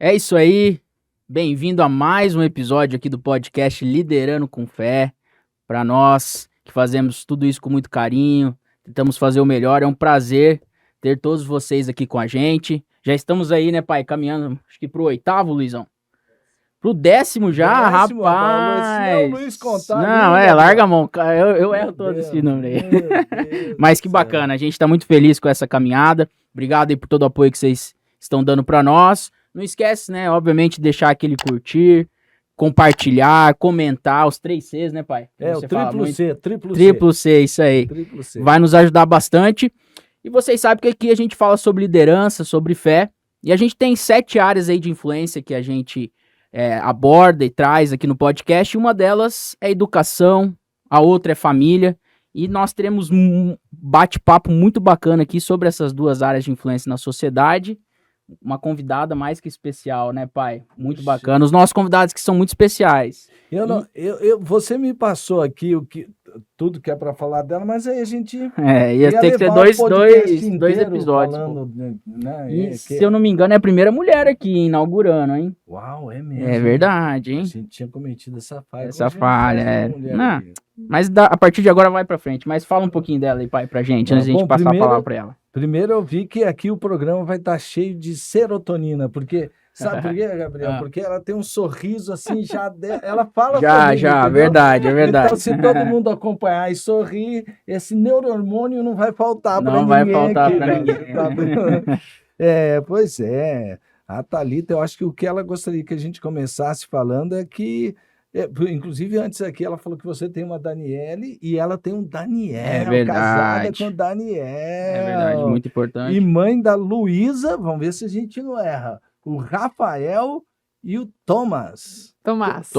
É isso aí. Bem-vindo a mais um episódio aqui do podcast Liderando com Fé. Para nós que fazemos tudo isso com muito carinho, tentamos fazer o melhor. É um prazer ter todos vocês aqui com a gente. Já estamos aí, né, pai? Caminhando, acho que pro 8º, Luizão. Pro 10º já, Décimo, rapaz. Se é o rapaz. Luiz contar Não, ali, larga a Gabriel. mão, cara. Eu erro Meu todo Deus, esse número aí. meu Deus Mas do que céu. bacana, a gente tá muito feliz com essa caminhada. Obrigado aí por todo o apoio que vocês estão dando pra nós. Não esquece, né, obviamente, de deixar aquele curtir, compartilhar, comentar, os 3 Cs, né, pai? Que É, você o fala triplo muito. C, triplo C. Triplo C, isso aí. Triplo C. Vai nos ajudar bastante. E vocês sabem que aqui a gente fala sobre liderança, sobre fé. E a gente tem 7 áreas aí de influência que a gente aborda e traz aqui no podcast. Uma delas é educação, a outra é família. E nós teremos um bate-papo muito bacana aqui sobre essas 2 áreas de influência na sociedade. Uma convidada mais que especial, né, pai? Muito Puxa. bacana. Os nossos convidados que são muito especiais. Você me passou aqui tudo que é para falar dela, mas aí a gente Ia ter que ter levar o podcast dois inteiro episódios. falando, né? E, se eu não me engano, é a primeira mulher aqui inaugurando, hein? Uau, é mesmo. É verdade, A hein? gente tinha cometido essa falha. Essa Hoje a gente falha, faz é. uma mulher Não. aqui. Mas a partir de agora vai pra frente. Mas fala um pouquinho dela aí, pai, pra gente, antes de a gente Bom, passar a palavra pra ela. Primeiro eu vi que aqui o programa vai estar cheio de serotonina, porque, sabe por quê, Gabriel? Porque ela tem um sorriso assim, ela fala comigo, entendeu? Verdade, é verdade. Então, se todo mundo acompanhar e sorrir, esse neurohormônio não vai faltar para ninguém. Não vai faltar aqui, pra né? ninguém. Pois é. A Thalita, eu acho que o que ela gostaria que a gente começasse falando é que, inclusive antes aqui, ela falou que você tem uma Daniele e ela tem um Daniel, É verdade. casada com o Daniel. É verdade, muito importante. E mãe da Luísa, vamos ver se a gente não erra, o Rafael e o Tomás. Tomás.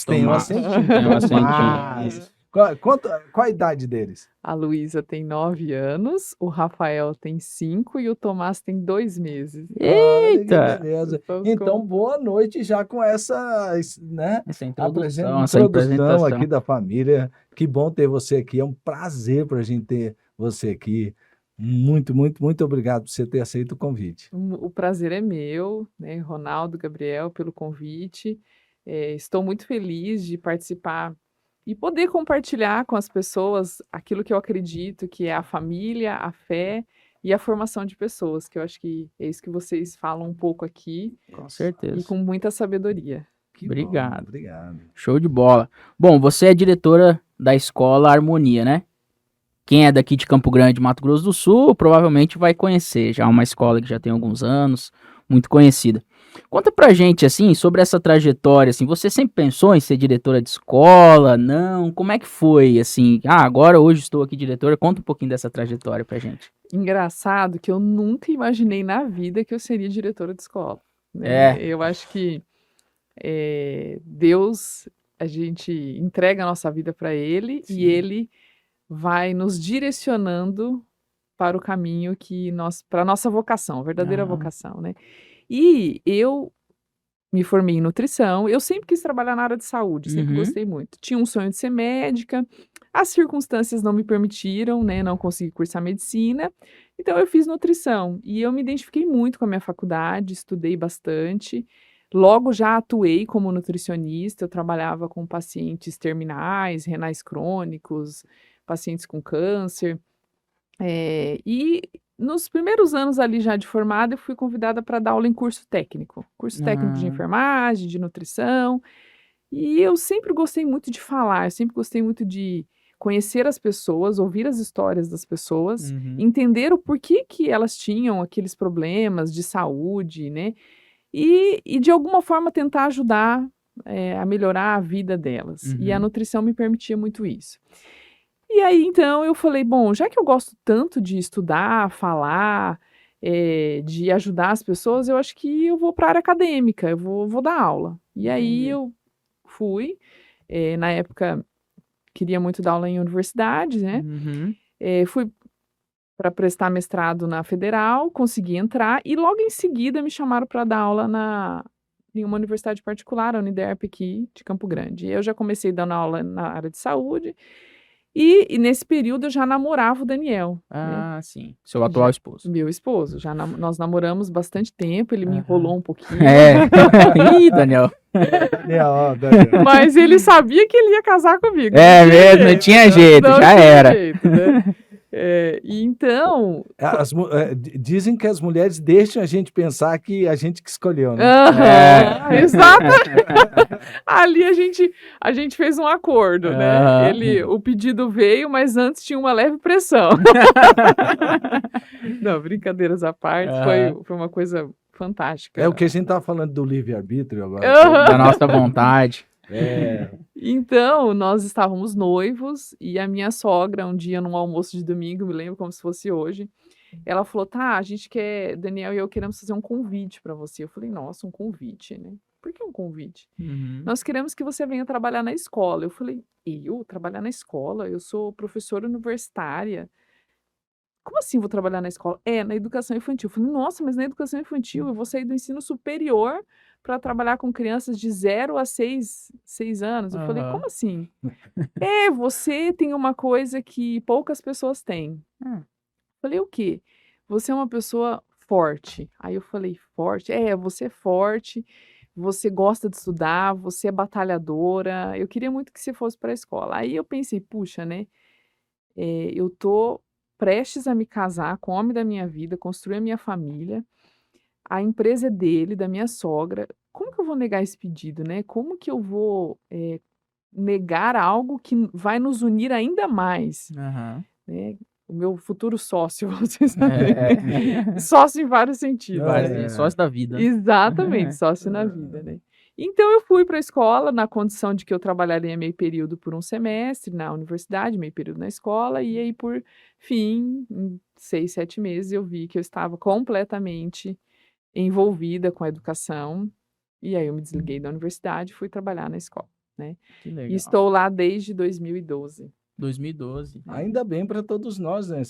Tem um acentinho. Tem um acentinho. Tomás. Qual a idade deles? A Luísa tem 9 anos, o Rafael tem 5 e o Tomás tem 2 meses. Eita! Olha que beleza. Então, boa noite já com essa, né? Essa introdução aqui da família. Que bom ter você aqui. É um prazer para a gente ter você aqui. Muito, muito, muito obrigado por você ter aceito o convite. O prazer é meu, né, Ronaldo, Gabriel, pelo convite. Estou muito feliz de participar e poder compartilhar com as pessoas aquilo que eu acredito, que é a família, a fé e a formação de pessoas, que eu acho que é isso que vocês falam um pouco aqui. Com certeza. E com muita sabedoria. Obrigado. Bom, obrigado. Show de bola. Bom, você é diretora da escola Harmonia, né? Quem é daqui de Campo Grande, Mato Grosso do Sul, provavelmente vai conhecer. Já é uma escola que já tem alguns anos, muito conhecida. Conta pra gente, assim, sobre essa trajetória, assim, você sempre pensou em ser diretora de escola? Não? Como é que foi, assim? Agora, hoje estou aqui diretora. Conta um pouquinho dessa trajetória pra gente. Engraçado que eu nunca imaginei na vida que eu seria diretora de escola, né? Eu acho que Deus, a gente entrega a nossa vida para Ele. Sim. E Ele vai nos direcionando para o caminho para a nossa vocação, a verdadeira vocação, né? E eu me formei em nutrição, eu sempre quis trabalhar na área de saúde, sempre gostei muito. Tinha um sonho de ser médica, as circunstâncias não me permitiram, né? Não consegui cursar medicina, então eu fiz nutrição. E eu me identifiquei muito com a minha faculdade, estudei bastante. Logo já atuei como nutricionista, eu trabalhava com pacientes terminais, renais crônicos, pacientes com câncer. E nos primeiros anos ali já de formada, eu fui convidada para dar aula em curso técnico de enfermagem, de nutrição. E eu sempre gostei muito de falar, eu sempre gostei muito de conhecer as pessoas, ouvir as histórias das pessoas, entender o porquê que elas tinham aqueles problemas de saúde, né? E de alguma forma tentar ajudar a melhorar a vida delas. E a nutrição me permitia muito isso. E aí, então, eu falei, bom, já que eu gosto tanto de estudar, falar, de ajudar as pessoas, eu acho que eu vou para a área acadêmica, eu vou dar aula. E aí eu fui, na época, queria muito dar aula em universidades, né? Fui para prestar mestrado na Federal, consegui entrar, e logo em seguida me chamaram para dar aula em uma universidade particular, a Uniderp aqui de Campo Grande. Eu já comecei dando aula na área de saúde, E nesse período eu já namorava o Daniel, né? Ah, sim. Seu atual esposo. Meu esposo. Nós namoramos bastante tempo, ele me Aham. enrolou um pouquinho. É. Ih, Daniel. Daniel. Mas ele sabia que ele ia casar comigo. É não tinha mesmo, não jeito, tinha jeito, não já tinha era. jeito, né? E então, Dizem que as mulheres deixam a gente pensar que a gente que escolheu, né? aham, exatamente. Ali a gente fez um acordo, né? Aham. O pedido veio, mas antes tinha uma leve pressão. Não, brincadeiras à parte, Aham. foi uma coisa fantástica. É o que a gente estava falando do livre-arbítrio agora. Aham. Da nossa vontade. É, Então, nós estávamos noivos e a minha sogra, um dia num almoço de domingo, me lembro como se fosse hoje, ela falou: tá, a gente quer, Daniel e eu queremos fazer um convite para você. Eu falei: nossa, um convite, né? Por que um convite? Uhum. Nós queremos que você venha trabalhar na escola. Eu falei: eu trabalhar na escola? Eu sou professora universitária. Como assim vou trabalhar na escola? Na educação infantil. Eu falei: nossa, mas na educação infantil eu vou sair do ensino superior para trabalhar com crianças de 0 a 6 anos. Eu falei: Aham. como assim? Você tem uma coisa que poucas pessoas têm. Hum. Falei: o quê? Você é uma pessoa forte. Aí eu falei: forte? Você é forte, você gosta de estudar, você é batalhadora. Eu queria muito que você fosse para a escola. Aí eu pensei: puxa, né? Eu tô prestes a me casar com o homem da minha vida, construir a minha família. A empresa é dele, da minha sogra. Como que eu vou negar esse pedido, né? Como que eu vou, negar algo que vai nos unir ainda mais, Aham. né? O meu futuro sócio, vocês sabem. É. Sócio em vários sentidos, Vários né? sócios da vida. Exatamente, sócio na vida, né? Então eu fui para a escola na condição de que eu trabalharia meio período por um semestre na universidade, meio período na escola, e aí por fim, em 6, 7 meses, eu vi que eu estava completamente envolvida com a educação, e aí eu me desliguei da universidade e fui trabalhar na escola, né? Que E legal. estou lá desde 2012. 2012. ainda bem para todos nós, né?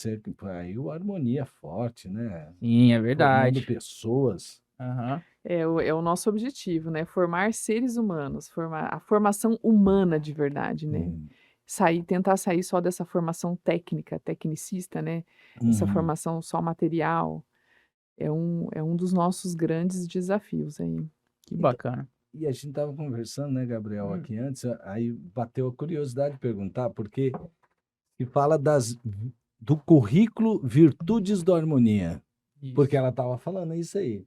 Aí o harmonia forte, né? Sim, é Formando verdade. pessoas. Aham. É o nosso objetivo, né? Formar seres humanos, a formação humana de verdade, né? Hum. Tentar sair só dessa formação técnica, tecnicista, né? Essa Uhum. formação só material. É um dos nossos grandes desafios aí. Que bacana. E a gente estava conversando, né, Gabriel, aqui antes, aí bateu a curiosidade de perguntar, porque se fala do currículo Virtudes da Harmonia, Isso. porque ela estava falando isso aí.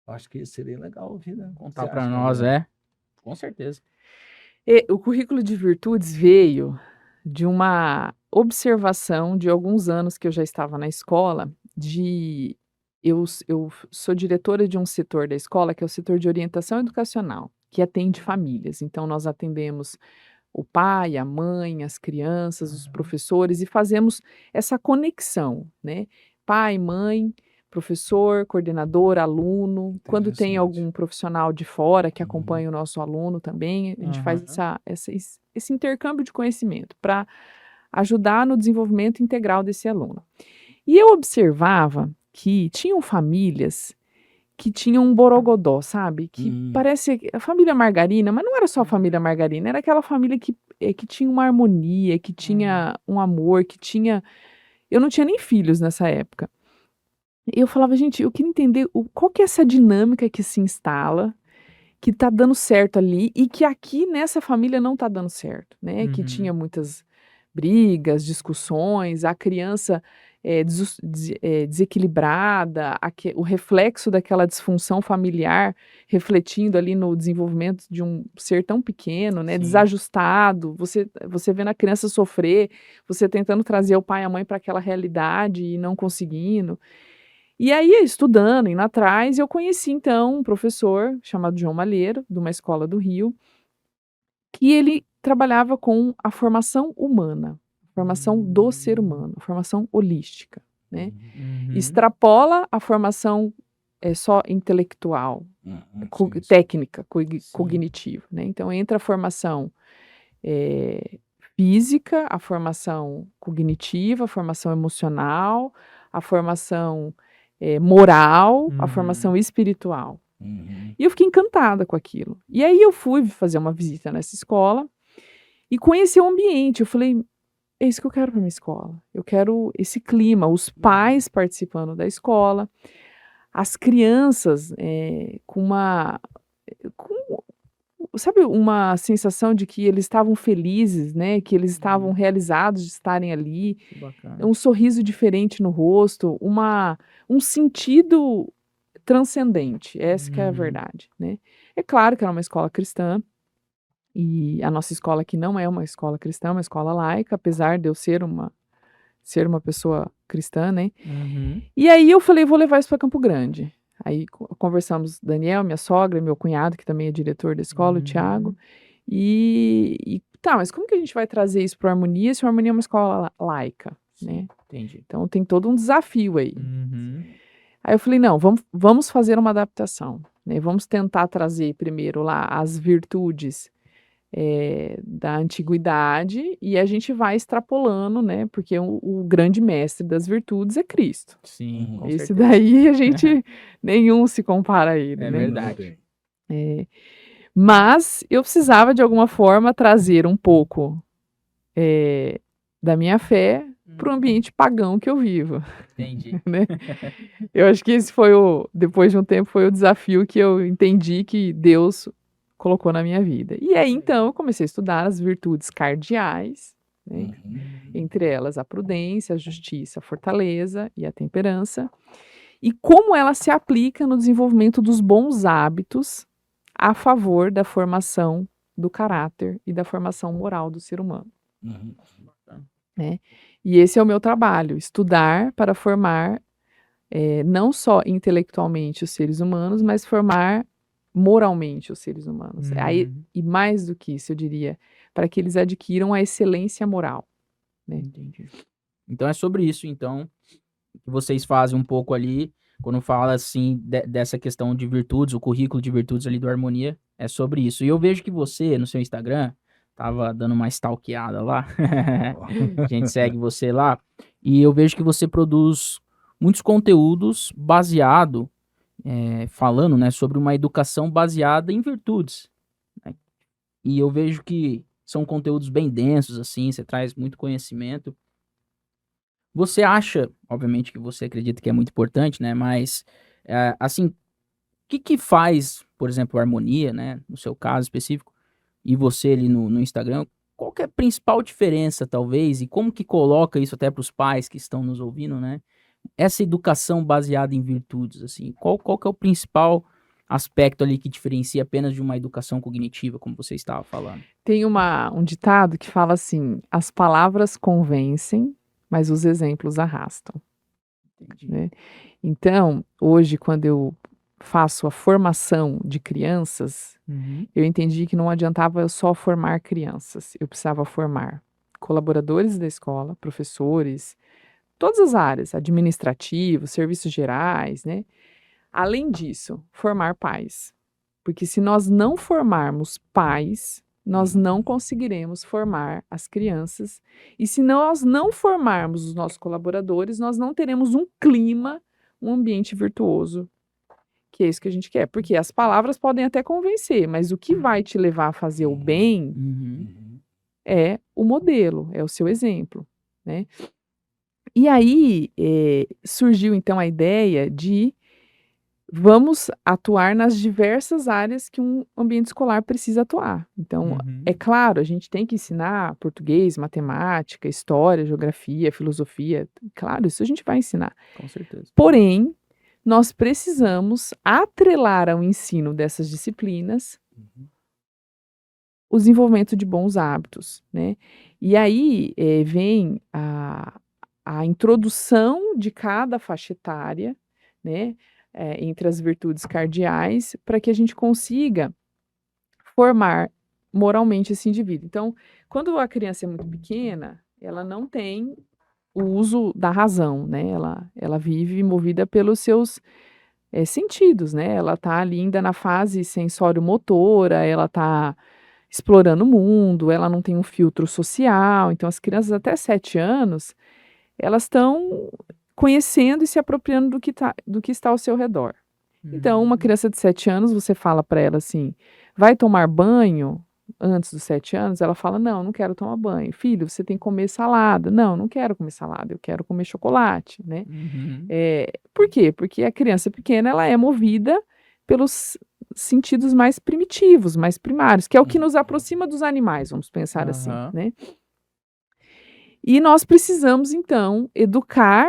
Acho que seria legal ouvir, né? Contar Você para acha, nós, Gabriel? com certeza. O currículo de virtudes veio de uma observação de alguns anos que eu já estava na escola, eu sou diretora de um setor da escola, que é o setor de orientação educacional, que atende famílias. Então, nós atendemos o pai, a mãe, as crianças, os professores e fazemos essa conexão, né? Pai, mãe, professor, coordenador, aluno. Quando tem Interessante. algum profissional de fora que Uhum. acompanha o nosso aluno também, a gente faz Aham. esse intercâmbio de conhecimento para ajudar no desenvolvimento integral desse aluno. E eu observava que tinham famílias que tinham um borogodó, sabe? Que parece a família Margarina, mas não era só a família Margarina, era aquela família que tinha uma harmonia, que tinha um amor, que tinha. Eu não tinha nem filhos nessa época. E eu falava: gente, eu queria entender qual que é essa dinâmica que se instala, que tá dando certo ali e que aqui nessa família não tá dando certo, né? Que Uhum. tinha muitas brigas, discussões, a criança desequilibrada, o reflexo daquela disfunção familiar refletindo ali no desenvolvimento de um ser tão pequeno, né? Sim. Desajustado, você vendo a criança sofrer, você tentando trazer o pai e a mãe para aquela realidade e não conseguindo. E aí, estudando, indo atrás, eu conheci então um professor chamado João Malheiro, de uma escola do Rio, que ele trabalhava com a formação humana, a formação do ser humano, a formação holística, né? Uhum. Extrapola a formação só intelectual, Sim, sim. técnica, Sim. cognitiva, né? Então entra a formação física, a formação cognitiva, a formação emocional, a formação moral, a Uhum. formação espiritual. Uhum. E eu fiquei encantada com aquilo. E aí eu fui fazer uma visita nessa escola e conheci o ambiente. Eu falei: é isso que eu quero para minha escola. Eu quero esse clima, os pais participando da escola, as crianças com, sabe, uma sensação de que eles estavam felizes, né? Que eles estavam realizados de estarem ali, Que bacana. um sorriso diferente no rosto, um sentido transcendente. Essa que é a Uhum. verdade, né? É claro que era uma escola cristã. E a nossa escola aqui não é uma escola cristã, é uma escola laica, apesar de eu ser uma pessoa cristã, né. Uhum. E aí eu falei: "Vou levar isso para Campo Grande". Aí conversamos, Daniel, minha sogra e meu cunhado, que também é diretor da escola, o Thiago, Uhum. e tá, mas como que a gente vai trazer isso para o Harmonia, se o Harmonia é uma escola laica, né. Sim, entendi. Então tem todo um desafio aí. Uhum. Aí eu falei: "Não, vamos fazer uma adaptação, né, vamos tentar trazer primeiro lá as virtudes da antiguidade e a gente vai extrapolando, né, porque o grande mestre das virtudes é Cristo. Sim, com Esse certeza. daí a gente nenhum se compara a ele, É né. verdade. Eh, mas eu precisava de alguma forma trazer um pouco, eh, da minha fé para o ambiente pagão que eu vivo, Entendi. né. Eu acho que esse foi depois de um tempo, foi o desafio que eu entendi que Deus colocou na minha vida. E aí, então, eu comecei a estudar as virtudes cardeais, né, entre elas a prudência, a justiça, a fortaleza e a temperança, e como ela se aplica no desenvolvimento dos bons hábitos a favor da formação do caráter e da formação moral do ser humano, né. E esse é o meu trabalho, estudar para formar não só intelectualmente os seres humanos, mas formar moralmente os seres humanos. Aí, Uhum. e mais do que isso, eu diria, para que eles adquiram a excelência moral, né. Entendi. Então é sobre isso, então, que vocês fazem um pouco ali, quando fala assim dessa questão de virtudes, o currículo de virtudes ali do Harmonia, é sobre isso. E eu vejo que você, no seu Instagram, tava dando uma stalkeada lá, a gente segue você lá, e eu vejo que você produz muitos conteúdos baseado, falando, né, sobre uma educação baseada em virtudes, né. E eu vejo que são conteúdos bem densos, assim, você traz muito conhecimento. Você acha, obviamente que você acredita que é muito importante, né, mas, assim, o que que faz, por exemplo, a Harmonia, né, no seu caso específico, e você ali no Instagram, qual que é a principal diferença talvez, e como que coloca isso até para os pais que estão nos ouvindo, né, essa educação baseada em virtudes, assim, qual que é o principal aspecto ali que diferencia apenas de uma educação cognitiva, como você estava falando? Tem um ditado que fala assim: "As palavras convencem, mas os exemplos arrastam", Entendi. né. Então, hoje, quando eu faço a formação de crianças, Uhum. eu entendi que não adiantava eu só formar crianças, eu precisava formar colaboradores da escola, professores, todas as áreas, administrativos, serviços gerais, né. Além disso, formar pais, porque se nós não formarmos pais, nós não conseguiremos formar as crianças, e se nós não formarmos os nossos colaboradores, nós não teremos um clima, um ambiente virtuoso, que é isso que a gente quer. Porque as palavras podem até convencer, mas o que vai te levar a fazer o bem Uhum. é o modelo, é o seu exemplo, né. E aí, surgiu então a ideia de vamos atuar nas diversas áreas que um ambiente escolar precisa atuar. Então, Uhum. é claro, a gente tem que ensinar português, matemática, história, geografia, filosofia, claro, isso a gente vai ensinar. Com certeza. Porém, nós precisamos atrelar ao ensino dessas disciplinas o desenvolvimento de bons hábitos, né. E aí, vem a introdução de cada faixa etária, né, entre as virtudes cardeais, para que a gente consiga formar moralmente esse indivíduo. Então, quando a criança é muito pequena, ela não tem o uso da razão, né, ela vive movida pelos seus, sentidos, né, ela está ali ainda na fase sensório-motora, ela está explorando o mundo, ela não tem um filtro social, então as crianças até 7 anos, elas estão conhecendo e se apropriando do que está ao seu redor. Então, uma Uhum. criança de 7 anos, você fala para ela assim: "Vai tomar banho?", antes dos 7 anos, ela fala: "Não, não quero tomar banho". "Filho, você tem que comer salada". "Não, não quero comer salada, eu quero comer chocolate", né. Uhum. Por quê? Porque a criança pequena, ela é movida pelos sentidos mais primitivos, mais primários, que é o que nos aproxima dos animais, vamos pensar assim, Aham. né. E nós precisamos então educar,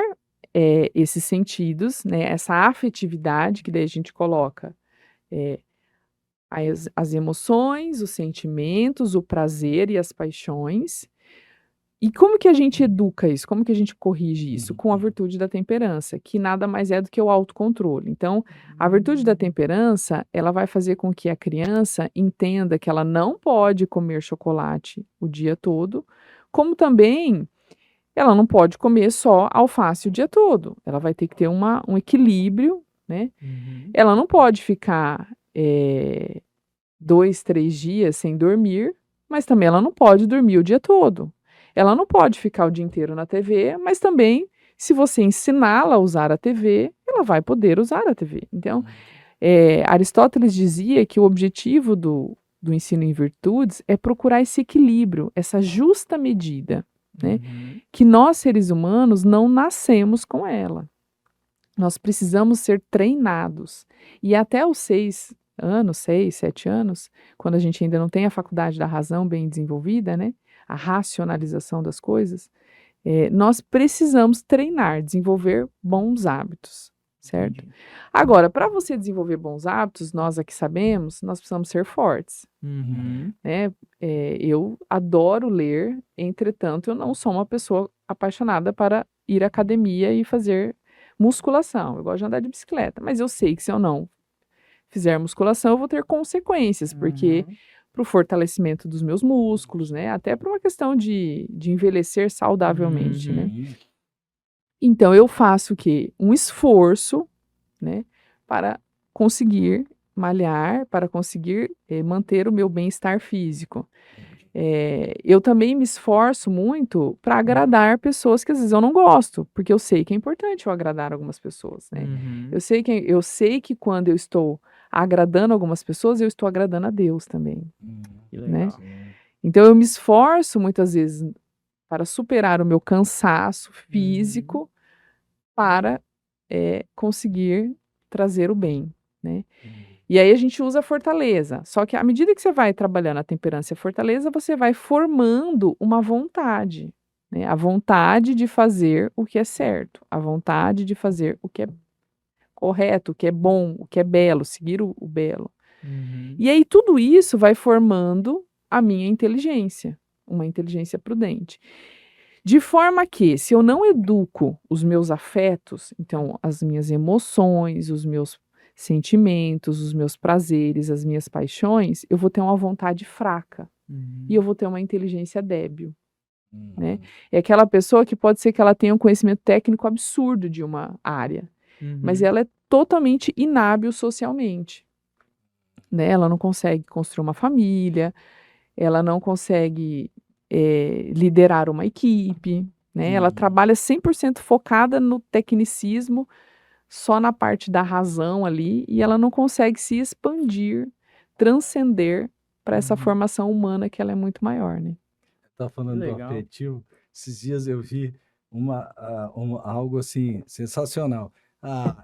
esses sentidos, né, essa afetividade, que daí a gente coloca, eh, as emoções, os sentimentos, o prazer e as paixões. E como que a gente educa isso? Como que a gente corrige isso? Com a virtude da temperança, que nada mais é do que o autocontrole. Então, a virtude da temperança, ela vai fazer com que a criança entenda que ela não pode comer chocolate o dia todo, como também ela não pode comer só alface o dia todo. Ela vai ter que ter um equilíbrio, né? Uhum. Ela não pode ficar 2, 3 dias sem dormir, mas também ela não pode dormir o dia todo. Ela não pode ficar o dia inteiro na TV, mas também, se você ensiná-la a usar a TV, ela vai poder usar a TV. Então, Aristóteles dizia que o objetivo do ensino em virtudes é procurar esse equilíbrio, essa justa medida, né, Uhum. que nós, seres humanos, não nascemos com ela. Nós precisamos ser treinados. E até os 6 anos, 6, 7 anos, quando a gente ainda não tem a faculdade da razão bem desenvolvida, né, a racionalização das coisas, nós precisamos treinar, desenvolver bons hábitos, certo? Entendi. Agora, para você desenvolver bons hábitos, nós aqui sabemos, nós precisamos ser fortes, Uhum. né? Eu adoro ler, entretanto, eu não sou uma pessoa apaixonada para ir à academia e fazer musculação. Eu gosto de andar de bicicleta, mas eu sei que se eu não fizer musculação, eu vou ter consequências, porque Uhum. para o fortalecimento dos meus músculos, né? Até para uma questão de envelhecer saudavelmente, né? Uhum. Sim. Então eu faço o quê? Um esforço, né, para conseguir malhar, para conseguir, manter o meu bem-estar físico. Eu também me esforço muito para agradar pessoas que às vezes eu não gosto, porque eu sei que é importante eu agradar algumas pessoas, né. Uhum. Eu sei que quando eu estou agradando algumas pessoas, eu estou agradando a Deus também, Hum, Que né. legal. sim. Então eu me esforço muitas vezes para superar o meu cansaço Uhum. físico para, conseguir trazer o bem, né. E aí a gente usa a fortaleza, só que à medida que você vai trabalhando a temperança e a fortaleza, você vai formando uma vontade, né, a vontade de fazer o que é certo, a vontade de fazer o que é correto, o que é bom, o que é belo, seguir o belo. Uhum. E aí tudo isso vai formando a minha inteligência, uma inteligência prudente. De forma que, se eu não educo os meus afetos, então as minhas emoções, os meus sentimentos, os meus prazeres, as minhas paixões, eu vou ter uma vontade fraca e eu Uhum. vou ter uma inteligência débil, né. Uhum. É aquela pessoa que pode ser que ela tenha um conhecimento técnico absurdo de uma área, mas Uhum. ela é totalmente inábil socialmente, né. Ela não consegue construir uma família, ela não consegue, liderar uma equipe, né, ela Uhum. trabalha 100% focada no tecnicismo, só na parte da razão ali, e ela não consegue se expandir, transcender para essa Uhum. formação humana que ela é muito maior, né. Tá Que falando do legal. afetivo. Esses dias eu vi algo assim sensacional.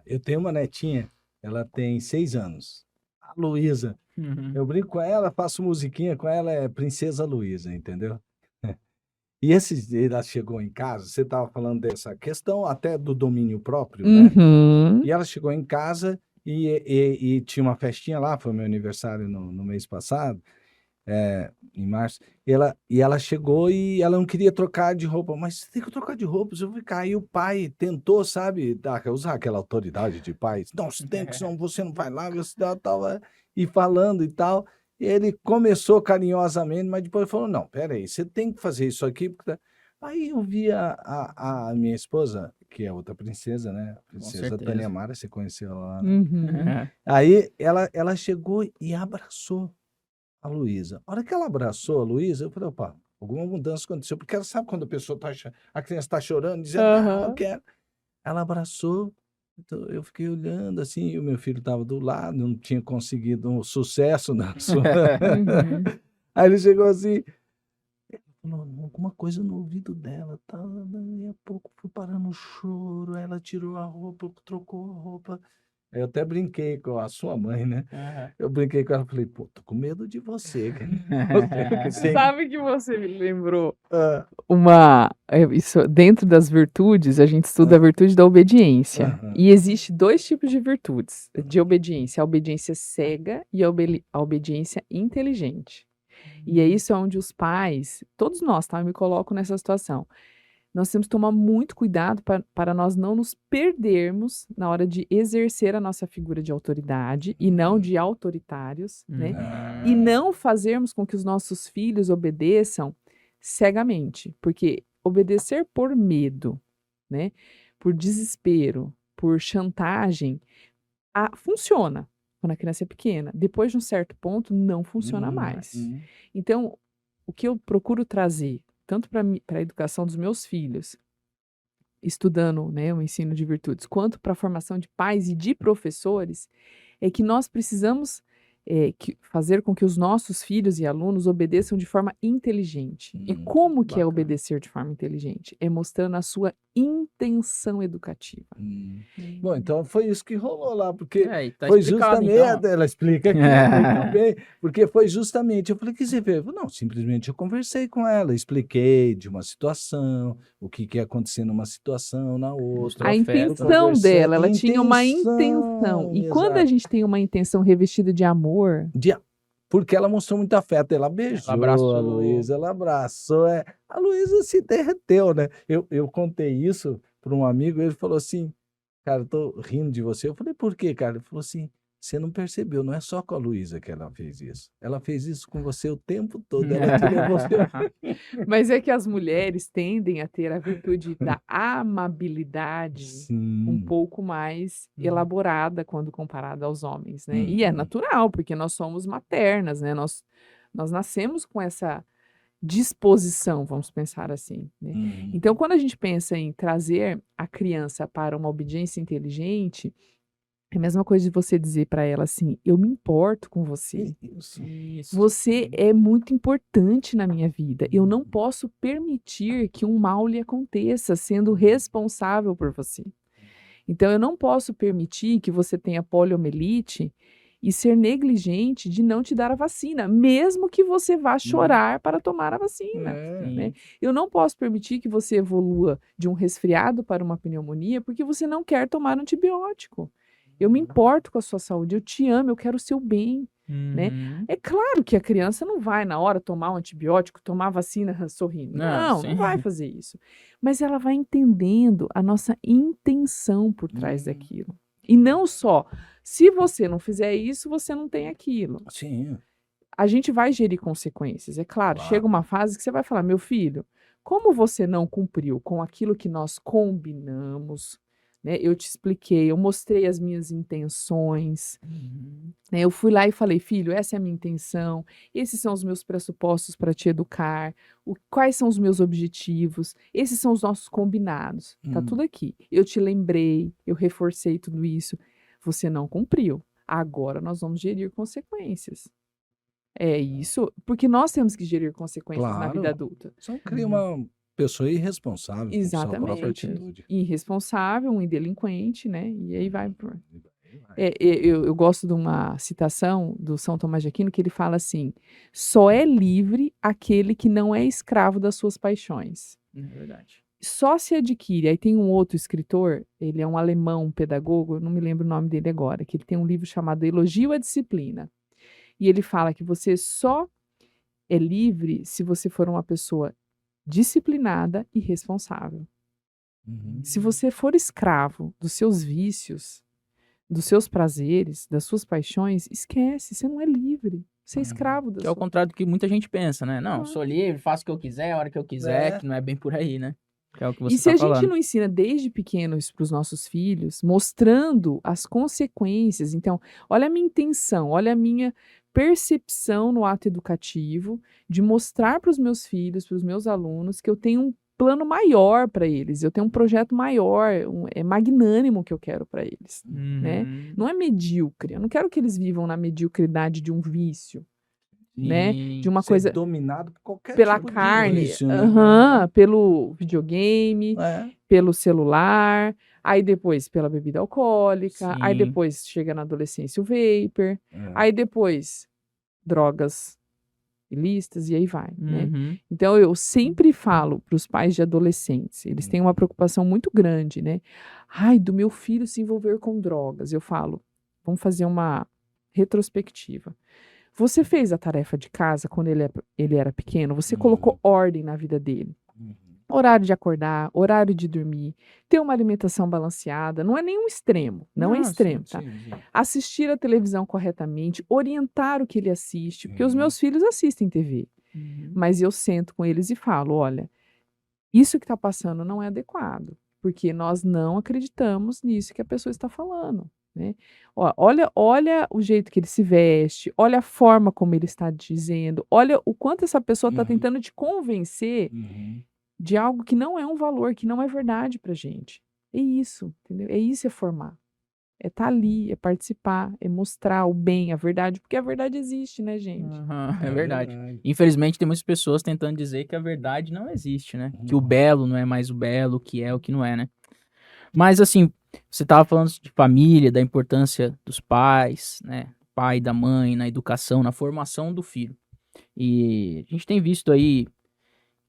Eu tenho uma netinha, ela tem 6 anos, a Luísa. Uhum. Eu brinco com ela, faço musiquinha com ela, é Princesa Luísa, entendeu? E esses dias ela chegou em casa, você estava falando dessa questão até do domínio próprio, né? Uhum. E ela chegou em casa e tinha uma festinha lá, foi meu aniversário no mês passado, em março, e ela chegou e ela não queria trocar de roupa, mas você tem que trocar de roupa, você vai ficar. Aí o pai tentou, sabe, usar aquela autoridade de pai, não, você tem que, senão você não vai lá, você tava e falando e tal. E ele começou carinhosamente, mas depois falou, não, peraí, você tem que fazer isso aqui, porque aí eu vi a minha esposa, que é outra princesa, né, a Com princesa Tânia certeza. Mara, você conheceu ela lá, né? Uhum. Aí ela chegou e abraçou a Luísa. A hora que ela abraçou a Luísa, eu falei, opa, alguma mudança aconteceu, porque ela sabe quando a pessoa tá, a criança está chorando, dizendo, não, eu Aham. quero. Ela abraçou, então eu fiquei olhando assim, e o meu filho estava do lado, não tinha conseguido um sucesso na sua. Uhum. Aí ele chegou assim, falou alguma coisa no ouvido dela, tá? Daí a pouco foi parando o choro, aí ela tirou a roupa, trocou a roupa. Aí eu até brinquei com a sua mãe, né? Aham. Eu brinquei com ela, falei, pô, tô com medo de você, cara. Você que sempre... Sabe que você me lembrou? Ah, Isso, dentro das virtudes, a gente estuda a virtude da obediência. Aham. E existe 2 tipos de virtudes de obediência: a obediência cega e a obediência inteligente. E é isso onde os pais, todos nós, tá? Eu me coloco nessa situação. Nós temos que tomar muito cuidado para nós não nos perdermos na hora de exercer a nossa figura de autoridade e não de autoritários, né? E não fazermos com que os nossos filhos obedeçam cegamente, porque obedecer por medo, né? Por desespero, por chantagem, funciona quando a criança é pequena. Depois de um certo ponto, não funciona mais. Então, o que eu procuro trazer, tanto para a educação dos meus filhos, estudando, né, o ensino de virtudes, quanto para a formação de pais e de professores, é que nós precisamos fazer com que os nossos filhos e alunos obedeçam de forma inteligente. E como que é bacana. obedecer de forma inteligente? É mostrando a sua intenção educativa. Bom, então foi isso que rolou lá, porque E tá foi explicado, justamente, então. ela explica aqui muito bem, porque foi justamente, eu falei, que você fez? Não, simplesmente eu conversei com ela, expliquei de uma situação, o que ia acontecer numa situação, na outra. Mostrou A afeto. intenção Conversando, dela, ela tinha uma intenção. intenção, E quando a exato. gente tem uma intenção revestida de amor, Porque ela mostrou muito afeto, ela beijou abraçou. a Luísa, ela abraçou, a Luísa se derreteu, né? Eu contei isso para um amigo, ele falou assim, cara, eu tô rindo de você. Eu falei, por quê, cara? Ele falou assim, você não percebeu, não é só com a Luísa que ela fez isso. Ela fez isso com você o tempo todo, ela te levou... mas é que as mulheres tendem a ter a virtude da amabilidade um Sim. pouco mais elaborada quando comparada aos homens, né? E é Uhum. natural, porque nós somos maternas, né? Nós nascemos com essa disposição, vamos pensar assim, né? Uhum. Então, quando a gente pensa em trazer a criança para uma obediência inteligente, é a mesma coisa de você dizer para ela assim: eu me importo com você. Isso. Você é muito importante na minha vida. Eu não posso permitir que um mal lhe aconteça sendo responsável por você. Então, eu não posso permitir que você tenha poliomielite e ser negligente de não te dar a vacina, mesmo que você vá chorar para tomar a vacina. Né? Eu não posso permitir que você evolua de um resfriado para uma pneumonia porque você não quer tomar antibiótico. Eu me importo com a sua saúde, eu te amo, eu quero o seu bem. Né? É claro que a criança não vai, na hora, tomar um antibiótico, tomar vacina sorrindo. Não vai fazer isso. Mas ela vai entendendo a nossa intenção por trás daquilo. E não só, se você não fizer isso, você não tem aquilo. Sim. A gente vai gerir consequências, é claro. Chega uma fase que você vai falar, meu filho, como você não cumpriu com aquilo que nós combinamos, né? Eu te expliquei, eu mostrei as minhas intenções, né? Eu fui lá e falei, filho, essa é a minha intenção, esses são os meus pressupostos para te educar, quais são os meus objetivos, esses são os nossos combinados, tá tudo aqui. Eu te lembrei, eu reforcei tudo isso, você não cumpriu, agora nós vamos gerir consequências. É isso, porque nós temos que gerir consequências na vida adulta. Só cria uma pessoa irresponsável com sua própria Exatamente. atitude. Irresponsável, um delinquente, né? E aí vai por... eu gosto de uma citação do São Tomás de Aquino que ele fala assim: só é livre aquele que não é escravo das suas paixões. É verdade. Só se adquire. Aí tem um outro escritor, ele é um alemão, um pedagogo, eu não me lembro o nome dele agora, que ele tem um livro chamado Elogio à Disciplina. E ele fala que você só é livre se você for uma pessoa disciplinada e responsável. Se você for escravo dos seus vícios, dos seus prazeres, das suas paixões, esquece, você não é livre. Você é escravo da Que é o sua... contrário do que muita gente pensa, né? Não, sou livre, faço o que eu quiser, a hora que eu quiser, que não é bem por aí, né? Que é o que você E se tá a gente falando. não ensina desde pequenos para os nossos filhos, mostrando as consequências, então, olha a minha intenção, olha a minha percepção no ato educativo de mostrar para os meus filhos, para os meus alunos, que eu tenho um plano maior para eles, eu tenho um projeto maior, é magnânimo que eu quero para eles, né? Não é medíocre, eu não quero que eles vivam na mediocridade de um vício, né? De uma Ser coisa dominado por qualquer pela tipo de carne, vício, né? pelo videogame, É. pelo celular, aí depois pela bebida alcoólica, aí Sim. depois chega na adolescência o vapor, É. aí depois drogas ilícitas e aí vai, né? Uhum. Então eu sempre falo para os pais de adolescentes, eles têm uma preocupação muito grande, né? Ai, do meu filho se envolver com drogas. Eu falo, vamos fazer uma retrospectiva. Você fez a tarefa de casa quando ele era pequeno? Você colocou ordem na vida dele? Uhum. Horário de acordar, horário de dormir, ter uma alimentação balanceada, não é nenhum extremo, não é Não, extremo, Sim, tá? sim. Assistir a televisão corretamente, orientar o que ele assiste, porque os Uhum. meus filhos assistem TV, Uhum. mas eu sento com eles e falo, olha, isso que está passando não é adequado, porque nós não acreditamos nisso que a pessoa está falando, né? Ó, olha o jeito que ele se veste, olha a forma como ele está dizendo, olha o quanto essa pessoa está Uhum. tentando te convencer Uhum. de algo que não é um valor, que não é verdade pra gente. É isso, entendeu? É isso, é formar. É estar ali, é participar, é mostrar o bem, a verdade, porque a verdade existe, né, gente? Aham, é verdade. Infelizmente, tem muitas pessoas tentando dizer que a verdade não existe, né? Que o Uhum. belo não é mais o belo, o que é o que não é, né? Mas, assim, você tava falando de família, da importância dos pais, né? Pai, da mãe, na educação, na formação do filho. E a gente tem visto aí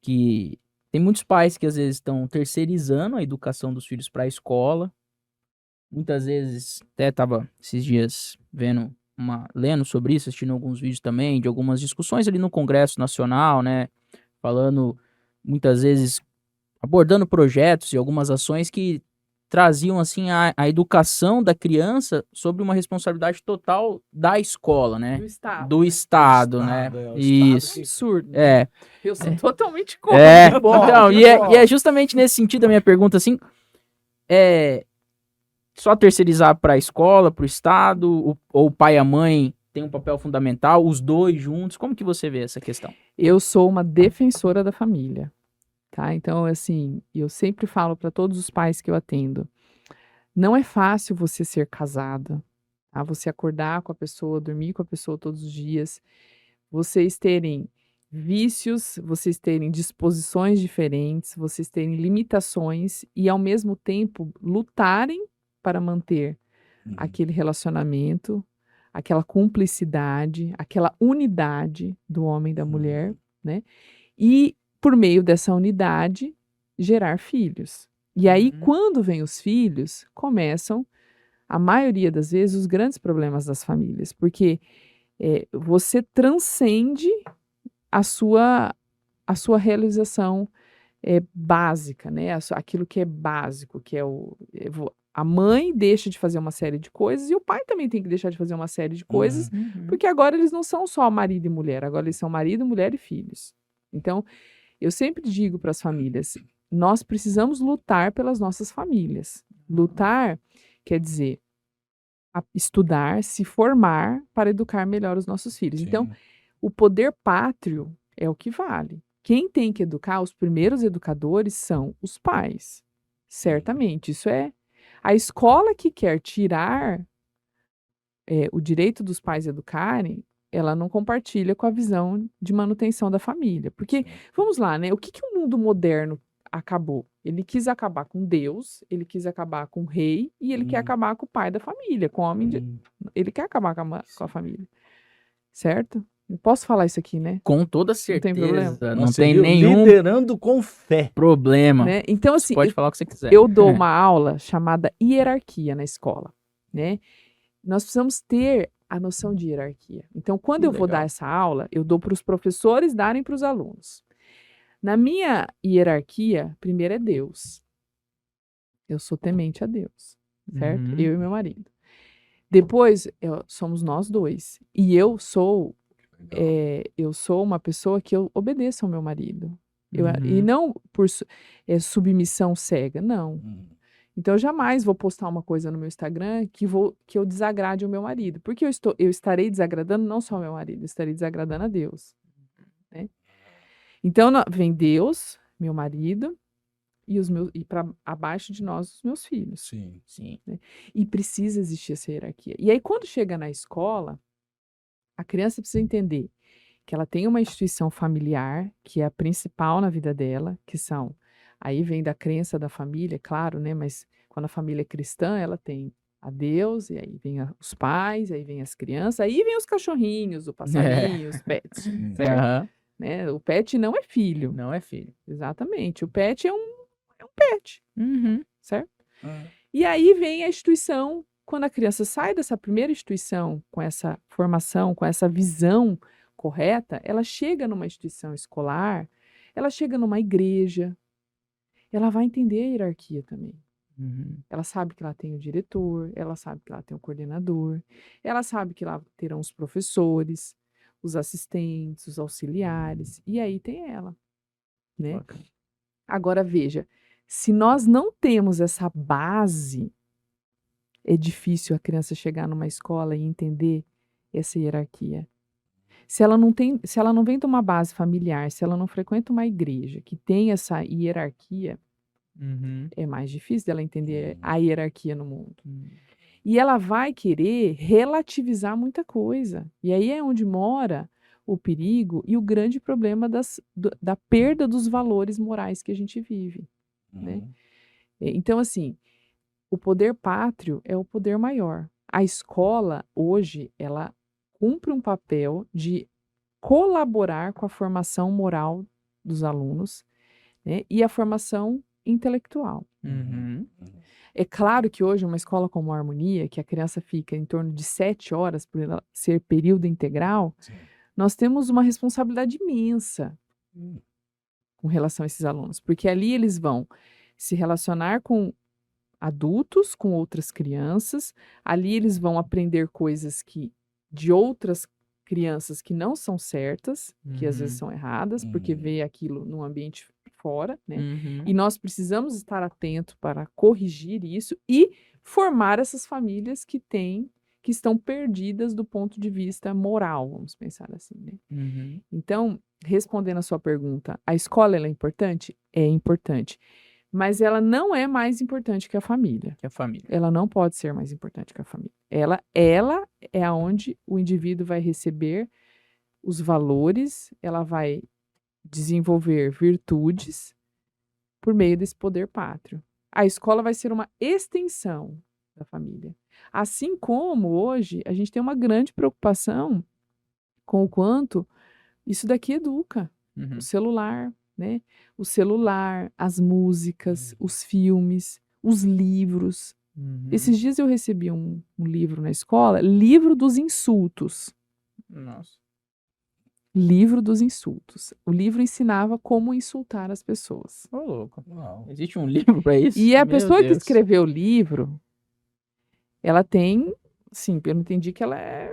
que tem muitos pais que às vezes estão terceirizando a educação dos filhos para a escola. Muitas vezes, até tava esses dias lendo sobre isso, assistindo alguns vídeos também, de algumas discussões ali no Congresso Nacional, né? Falando, muitas vezes, abordando projetos e algumas ações que traziam, assim, a educação da criança sobre uma responsabilidade total da escola, né? Do Estado. Do né? Estado, né? O Isso. Estado que- Absurdo. né? É. Eu sou totalmente contra. É, Que bom, então, que e é, bom. e é justamente nesse sentido a minha pergunta, assim, é só terceirizar para a escola, para o Estado, ou o pai e a mãe tem um papel fundamental, os dois juntos, como que você vê essa questão? Eu sou uma defensora da família, tá? Então, assim, eu sempre falo para todos os pais que eu atendo, não é fácil você ser casada, tá? Você acordar com a pessoa, dormir com a pessoa todos os dias, vocês terem vícios, vocês terem disposições diferentes, vocês terem limitações e, ao mesmo tempo, lutarem para manter aquele relacionamento, aquela cumplicidade, aquela unidade do homem e da mulher, né? E, por meio dessa unidade, gerar filhos. E aí, Uhum. quando vêm os filhos, começam, a maioria das vezes, os grandes problemas das famílias, porque você transcende a sua realização básica, né? Aquilo que é básico, que é a mãe deixa de fazer uma série de coisas e o pai também tem que deixar de fazer uma série de coisas, Uhum. porque agora eles não são só marido e mulher, agora eles são marido, mulher e filhos. Então, eu sempre digo para as famílias, nós precisamos lutar pelas nossas famílias. Lutar quer dizer estudar, se formar para educar melhor os nossos filhos. Então, Sim. o poder pátrio é o que vale. Quem tem que educar, os primeiros educadores são os pais. Certamente, isso é. A escola que quer tirar o direito dos pais educarem, ela não compartilha com a visão de manutenção da família. Porque, vamos lá, né? O que o mundo moderno acabou? Ele quis acabar com Deus, ele quis acabar com o rei e ele quer acabar com o pai da família, com o homem de. Ele quer acabar com a família. Certo? Eu posso falar isso aqui, né? Com toda Não tem problema. certeza, não Você tem viu? nenhum Liderando com fé. problema. Né? Então, Você assim, pode falar o que você quiser. eu dou uma aula chamada hierarquia na escola, né? Nós precisamos ter a noção de hierarquia. Então, quando eu vou Legal. dar essa aula, eu dou para os professores darem para os alunos. Na minha hierarquia, primeiro é Deus. Eu sou temente a Deus, certo? Uhum. Eu e meu marido. Depois, somos nós dois. E eu sou uma pessoa que eu obedeço ao meu marido. E Uhum. não por submissão cega, não. Então, eu jamais vou postar uma coisa no meu Instagram que eu desagrade o meu marido. Porque eu estarei desagradando não só o meu marido, eu estarei desagradando a Deus. Né? Então, vem Deus, meu marido, e para abaixo de nós, os meus filhos. Sim. Sim. Né? E precisa existir essa hierarquia. E aí, quando chega na escola, a criança precisa entender que ela tem uma instituição familiar, que é a principal na vida dela, que são, aí vem da crença da família, claro, né, mas quando a família é cristã, ela tem a Deus, e aí vem os pais, aí vem as crianças, aí vem os cachorrinhos, o passarinho, os pets, certo? Aham. Né? O pet não é filho, Não é filho. exatamente, o pet é um pet, Uhum. certo? Ah, E aí vem a instituição, quando a criança sai dessa primeira instituição, com essa formação, com essa visão correta, ela chega numa instituição escolar, ela chega numa igreja, ela vai entender a hierarquia também. Uhum. Ela sabe que lá tem o diretor, ela sabe que lá tem o coordenador, ela sabe que lá terão os professores, os assistentes, os auxiliares, e aí tem ela, né? Bacana. Agora veja, se nós não temos essa base, é difícil a criança chegar numa escola e entender essa hierarquia. Se ela não vem de uma base familiar, se ela não frequenta uma igreja que tem essa hierarquia, Uhum. é mais difícil dela entender a hierarquia no mundo. Uhum. E ela vai querer relativizar muita coisa. E aí é onde mora o perigo e o grande problema da perda dos valores morais que a gente vive, né? uhum. Então, assim, o poder pátrio é o poder maior. A escola, hoje, ela cumpre um papel de colaborar com a formação moral dos alunos, né, e a formação intelectual. Uhum. É claro que hoje uma escola como a Harmonia, que a criança fica em torno de 7 horas por ela ser período integral, Sim. nós temos uma responsabilidade imensa Hum. com relação a esses alunos, porque ali eles vão se relacionar com adultos, com outras crianças, ali eles vão aprender coisas que de outras crianças que não são certas, que às vezes Uhum. são erradas, porque Uhum. vê aquilo num ambiente fora, né? Uhum. E nós precisamos estar atento para corrigir isso e formar essas famílias que estão perdidas do ponto de vista moral, vamos pensar assim, né? Uhum. Então, respondendo a sua pergunta, a escola ela é importante? É importante. Mas ela não é mais importante que a família. Que a família. Ela não pode ser mais importante que a família. Ela é aonde o indivíduo vai receber os valores, ela vai desenvolver virtudes por meio desse poder pátrio. A escola vai ser uma extensão da família. Assim como hoje a gente tem uma grande preocupação com o quanto isso daqui educa. Uhum. O celular, né? O celular, as músicas, os filmes, os livros. Uhum. Esses dias eu recebi um livro na escola, livro dos insultos. Nossa. Livro dos insultos. O livro ensinava como insultar as pessoas. Ô, louco. Uau. Existe um livro pra isso? E a Meu pessoa que Deus. escreveu o livro, ela tem, sim, eu entendi que ela é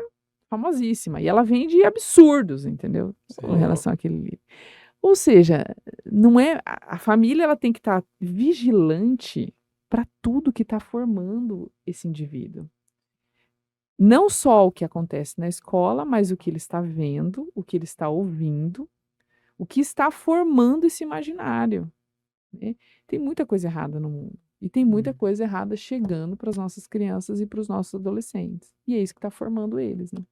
famosíssima. E ela vende absurdos, entendeu? Com Sim. relação àquele livro. Ou seja, não é a família ela tem que estar vigilante para tudo que está formando esse indivíduo. Não só o que acontece na escola, mas o que ele está vendo, o que ele está ouvindo, o que está formando esse imaginário, né? Tem muita coisa errada no mundo. E tem muita coisa errada chegando para as nossas crianças e para os nossos adolescentes. E é isso que está formando eles, né?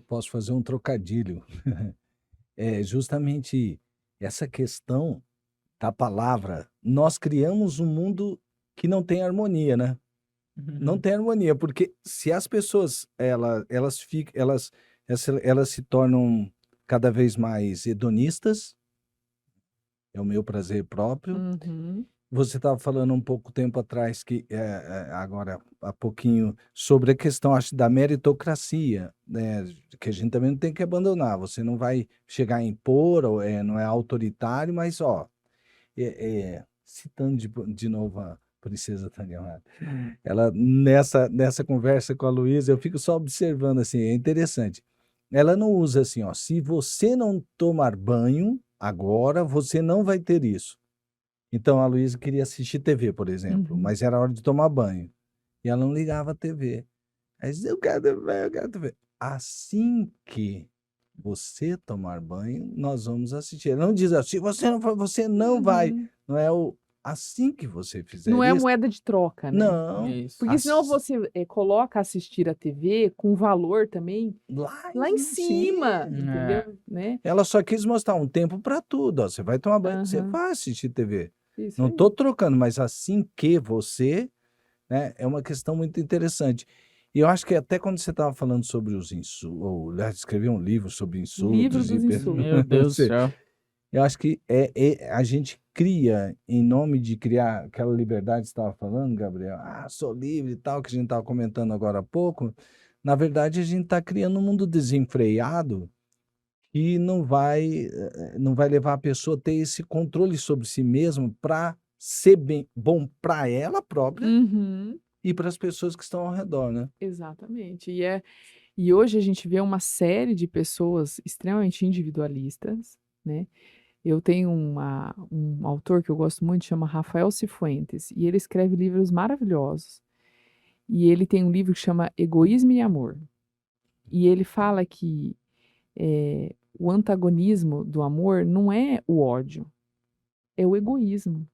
Posso fazer um trocadilho? É justamente essa questão da palavra. Nós criamos um mundo que não tem harmonia, né? Não Uhum. tem harmonia, porque se as pessoas elas se tornam cada vez mais hedonistas, é o meu prazer próprio. Uhum. Você estava falando um pouco tempo atrás que agora há pouquinho sobre a questão, acho, da meritocracia, né? Que a gente também não tem que abandonar. Você não vai chegar a impor, não é autoritário, mas citando de novo a Princesa Tânia Maria, ela nessa conversa com a Luísa, eu fico só observando assim, é interessante. Ela não usa assim, ó, se você não tomar banho agora, você não vai ter isso. Então a Luísa queria assistir TV, por exemplo, Uhum. mas era hora de tomar banho. E ela não ligava a TV. Aí dizia, eu quero TV, eu quero TV. Assim que você tomar banho, nós vamos assistir. Ela não diz assim, você não vai, Uhum. não é assim que você fizer Não é isso, moeda de troca, né? não, Isso. Porque senão assi- você coloca assistir a TV com valor também lá em cima, sim. entendeu? Né? Ela só quis mostrar um tempo para tudo. Ó. Você vai tomar banho, você Aham, vai assistir TV. isso Não aí. estou trocando, mas assim que você, né, é uma questão muito interessante. E eu acho que até quando você estava falando sobre os insultos, ou aliás, escreveu um livro sobre Livro insultos, dos insultos. Meu Deus do céu. eu acho que a gente cria, em nome de criar aquela liberdade que você estava falando, Gabriel, sou livre e tal, que a gente estava comentando agora há pouco. Na verdade, a gente está criando um mundo desenfreado que não vai levar a pessoa a ter esse controle sobre si mesmo para ser bom para ela própria Uhum, e para as pessoas que estão ao redor, né? exatamente. E hoje a gente vê uma série de pessoas extremamente individualistas, né? Eu tenho um autor que eu gosto muito, chama Rafael Cifuentes, e ele escreve livros maravilhosos. E ele tem um livro que chama Egoísmo e Amor. E ele fala que o antagonismo do amor não é o ódio, é o egoísmo.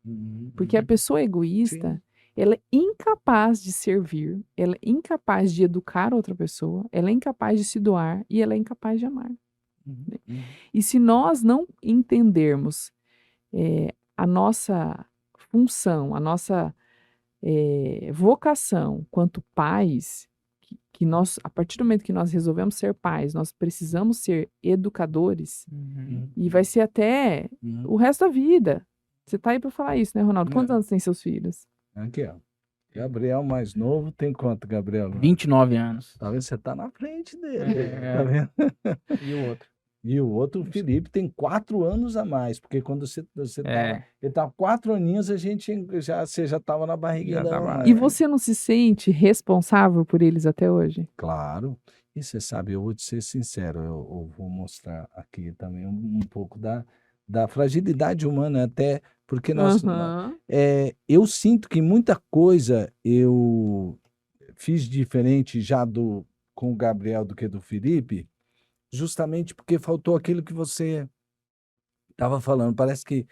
Porque a pessoa Sim. egoísta, ela é incapaz de servir, ela é incapaz de educar outra pessoa, ela é incapaz de se doar e ela é incapaz de amar. E se nós não entendermos a nossa função, a nossa vocação quanto pais, que nós, a partir do momento que nós resolvemos ser pais, nós precisamos ser educadores, e vai ser até o resto da vida. Você tá aí para falar isso, né, Ronaldo? Quantos anos tem seus filhos? Aqui, ó. Gabriel mais novo, tem quanto, Gabriel? 29 anos. Talvez você tá na frente dele. Tá vendo? E o outro? E o outro, o Felipe, tem 4 anos a mais, porque quando você tava, ele tava 4 aninhos, você já tava na barriguinha Já da tava. mamãe. E você não se sente responsável por eles até hoje? Claro. E você sabe, eu vou te ser sincero, eu vou mostrar aqui também um pouco da fragilidade humana, até porque Aham. eu sinto que muita coisa eu fiz diferente já com o Gabriel do que do Felipe, justamente porque faltou aquilo que você estava falando. Parece que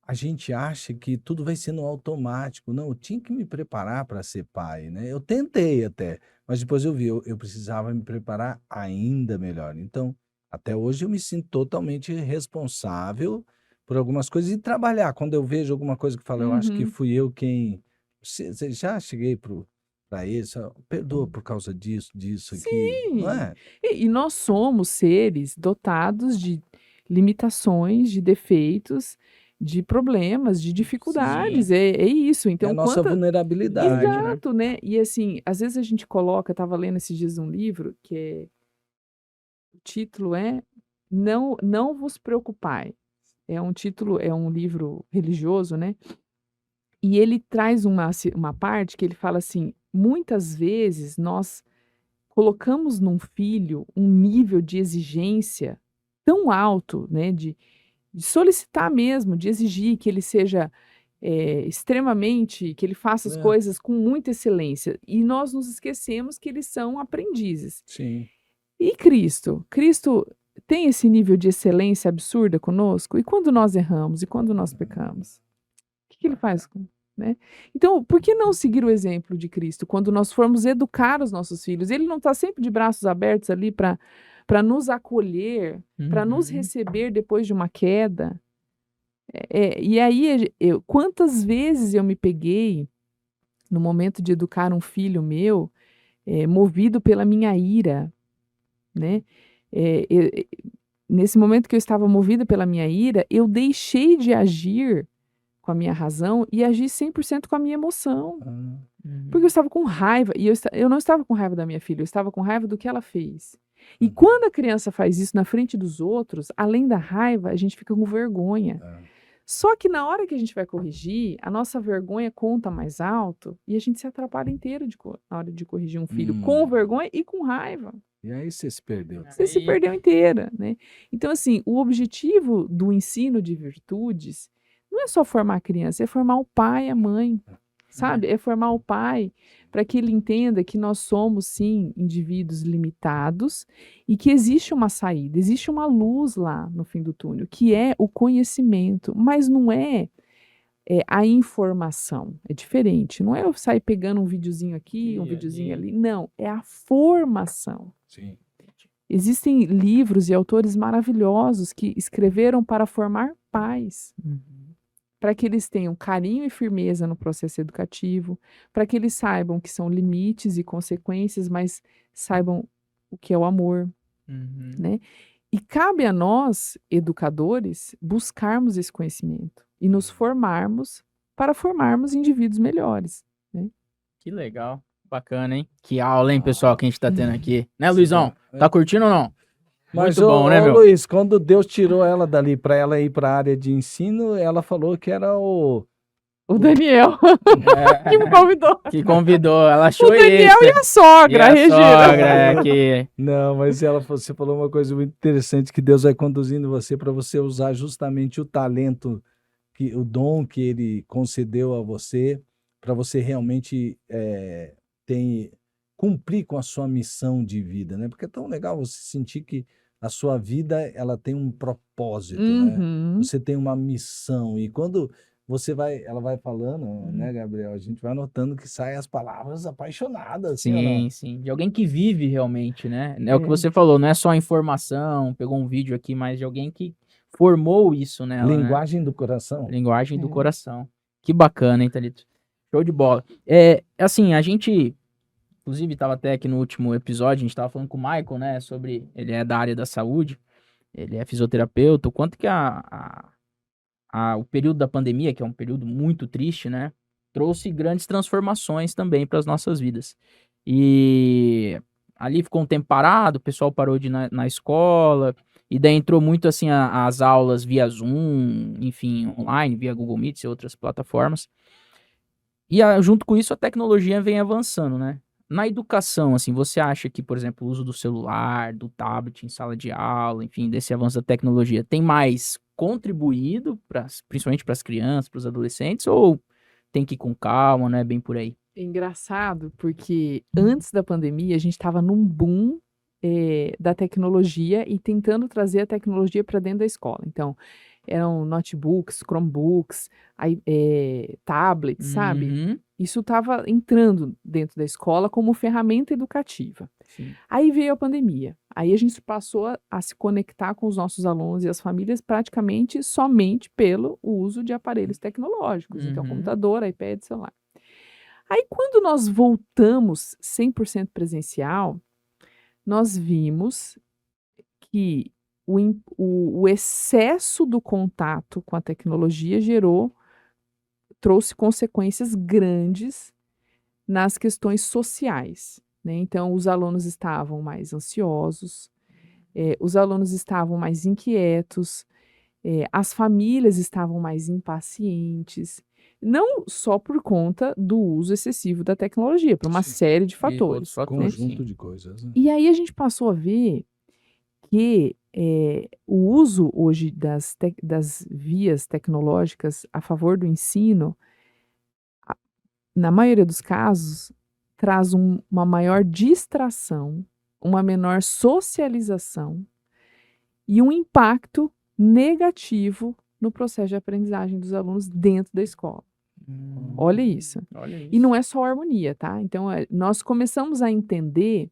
a gente acha que tudo vai ser no automático. Não, eu tinha que me preparar para ser pai, né? Eu tentei até, mas depois eu vi, eu precisava me preparar ainda melhor. Então, até hoje eu me sinto totalmente responsável por algumas coisas e trabalhar. Quando eu vejo alguma coisa que fala, eu acho que Uhum. fui eu quem. Você já cheguei para isso, perdoa por causa disso aqui, não Sim. é? E nós somos seres dotados de limitações, de defeitos, de problemas, de dificuldades. É isso. É a Então, nossa vulnerabilidade, né? Exato, né? E assim, às vezes a gente coloca, eu estava lendo esses dias um livro o título é Não Vos Preocupai. É um título, é um livro religioso, né? E ele traz uma parte que ele fala assim: muitas vezes nós colocamos num filho um nível de exigência tão alto, né? De solicitar mesmo, de exigir que ele seja extremamente, que ele faça as É, coisas com muita excelência. E nós nos esquecemos que eles são aprendizes. sim. E Cristo? Cristo tem esse nível de excelência absurda conosco? E quando nós erramos? E quando nós pecamos? O que ele faz? Né? Então, por que não seguir o exemplo de Cristo quando nós formos educar os nossos filhos? Ele não está sempre de braços abertos ali para nos acolher, para nos receber depois de uma queda. E aí, quantas vezes eu me peguei no momento de educar um filho meu, movido pela minha ira, né? Nesse momento que eu estava movida pela minha ira, eu deixei de agir com a minha razão e agi 100% com a minha emoção. Porque eu estava com raiva, e eu não estava com raiva da minha filha, eu estava com raiva do que ela fez. E quando a criança faz isso na frente dos outros, além da raiva, a gente fica com vergonha. Só que na hora que a gente vai corrigir, a nossa vergonha conta mais alto e a gente se atrapalha inteiro na hora de corrigir um filho, com vergonha e com raiva. E aí você se perdeu. Você se perdeu inteira, né? Então, assim, o objetivo do ensino de virtudes não é só formar a criança, é formar o pai e a mãe, sabe? É formar o pai para que ele entenda que nós somos, sim, indivíduos limitados e que existe uma saída, existe uma luz lá no fim do túnel, que é o conhecimento, mas não é a informação. É diferente. Não é eu sair pegando um videozinho aqui, um E videozinho ali. ali. Não, é a formação. Sim. Existem livros e autores maravilhosos que escreveram para formar pais, para que eles tenham carinho e firmeza no processo educativo, para que eles saibam que são limites e consequências, mas saibam o que é o amor, né? E cabe a nós, educadores, buscarmos esse conhecimento e nos formarmos para formarmos indivíduos melhores, né? Que legal. Bacana, hein? Que aula, hein, pessoal, que a gente tá tendo aqui. Né, Luizão? É. Tá curtindo ou não? Mas, Muito bom, né, meu? Luiz, quando Deus tirou ela dali para ela ir para a área de ensino, ela falou que era o O Daniel É, que me convidou. que convidou. Ela achou O Daniel e a sogra, a a Regina. sogra, que... Não, mas você falou uma coisa muito interessante, que Deus vai conduzindo você para você usar justamente o talento, o dom que Ele concedeu a você, para você realmente cumprir com a sua missão de vida, né? Porque é tão legal você sentir que a sua vida ela tem um propósito, né? Uhum. Você tem uma missão, e quando ela vai falando, né, Gabriel? A gente vai notando que saem as palavras apaixonadas, assim, ou não? Sim, sim. De alguém que vive realmente, né? É o que É. você falou, não é só informação, pegou um vídeo aqui, mas de alguém que formou isso nela, né? Linguagem do coração. Linguagem do É. coração. Que bacana, hein, Thalito? Show de bola. Assim, a gente, inclusive, estava até aqui no último episódio, a gente estava falando com o Michael, né, sobre, ele é da área da saúde, ele é fisioterapeuta, o quanto que o período da pandemia, que é um período muito triste, né, trouxe grandes transformações também para as nossas vidas. E ali ficou um tempo parado, o pessoal parou de ir na escola, e daí entrou muito assim as aulas via Zoom, enfim, online, via Google Meet e outras plataformas. E junto com isso a tecnologia vem avançando, né? Na educação, assim, você acha que, por exemplo, o uso do celular, do tablet em sala de aula, enfim, desse avanço da tecnologia, tem mais contribuído, principalmente para as crianças, para os adolescentes, ou tem que ir com calma, não é bem por aí? É engraçado, porque antes da pandemia a gente estava num boom da tecnologia e tentando trazer a tecnologia para dentro da escola. Então, eram notebooks, Chromebooks, tablets, sabe? Uhum, Isso estava entrando dentro da escola como ferramenta educativa. sim. Aí veio a pandemia. Aí a gente passou a se conectar com os nossos alunos e as famílias praticamente somente pelo uso de aparelhos tecnológicos. Então, Uhum. computador, iPad, celular. Aí, quando nós voltamos 100% presencial, nós vimos que o excesso do contato com a tecnologia trouxe consequências grandes nas questões sociais, né? Então, os alunos estavam mais ansiosos, os alunos estavam mais inquietos, as famílias estavam mais impacientes, não só por conta do uso excessivo da tecnologia, por uma Sim. série de E outros fatores. fatores, Conjunto sim. de coisas, né? E aí a gente passou a ver que o uso hoje das vias tecnológicas a favor do ensino, na maioria dos casos, traz uma maior distração, uma menor socialização e um impacto negativo no processo de aprendizagem dos alunos dentro da escola. Olha isso. Olha isso. E não é só harmonia, tá? Então, nós começamos a entender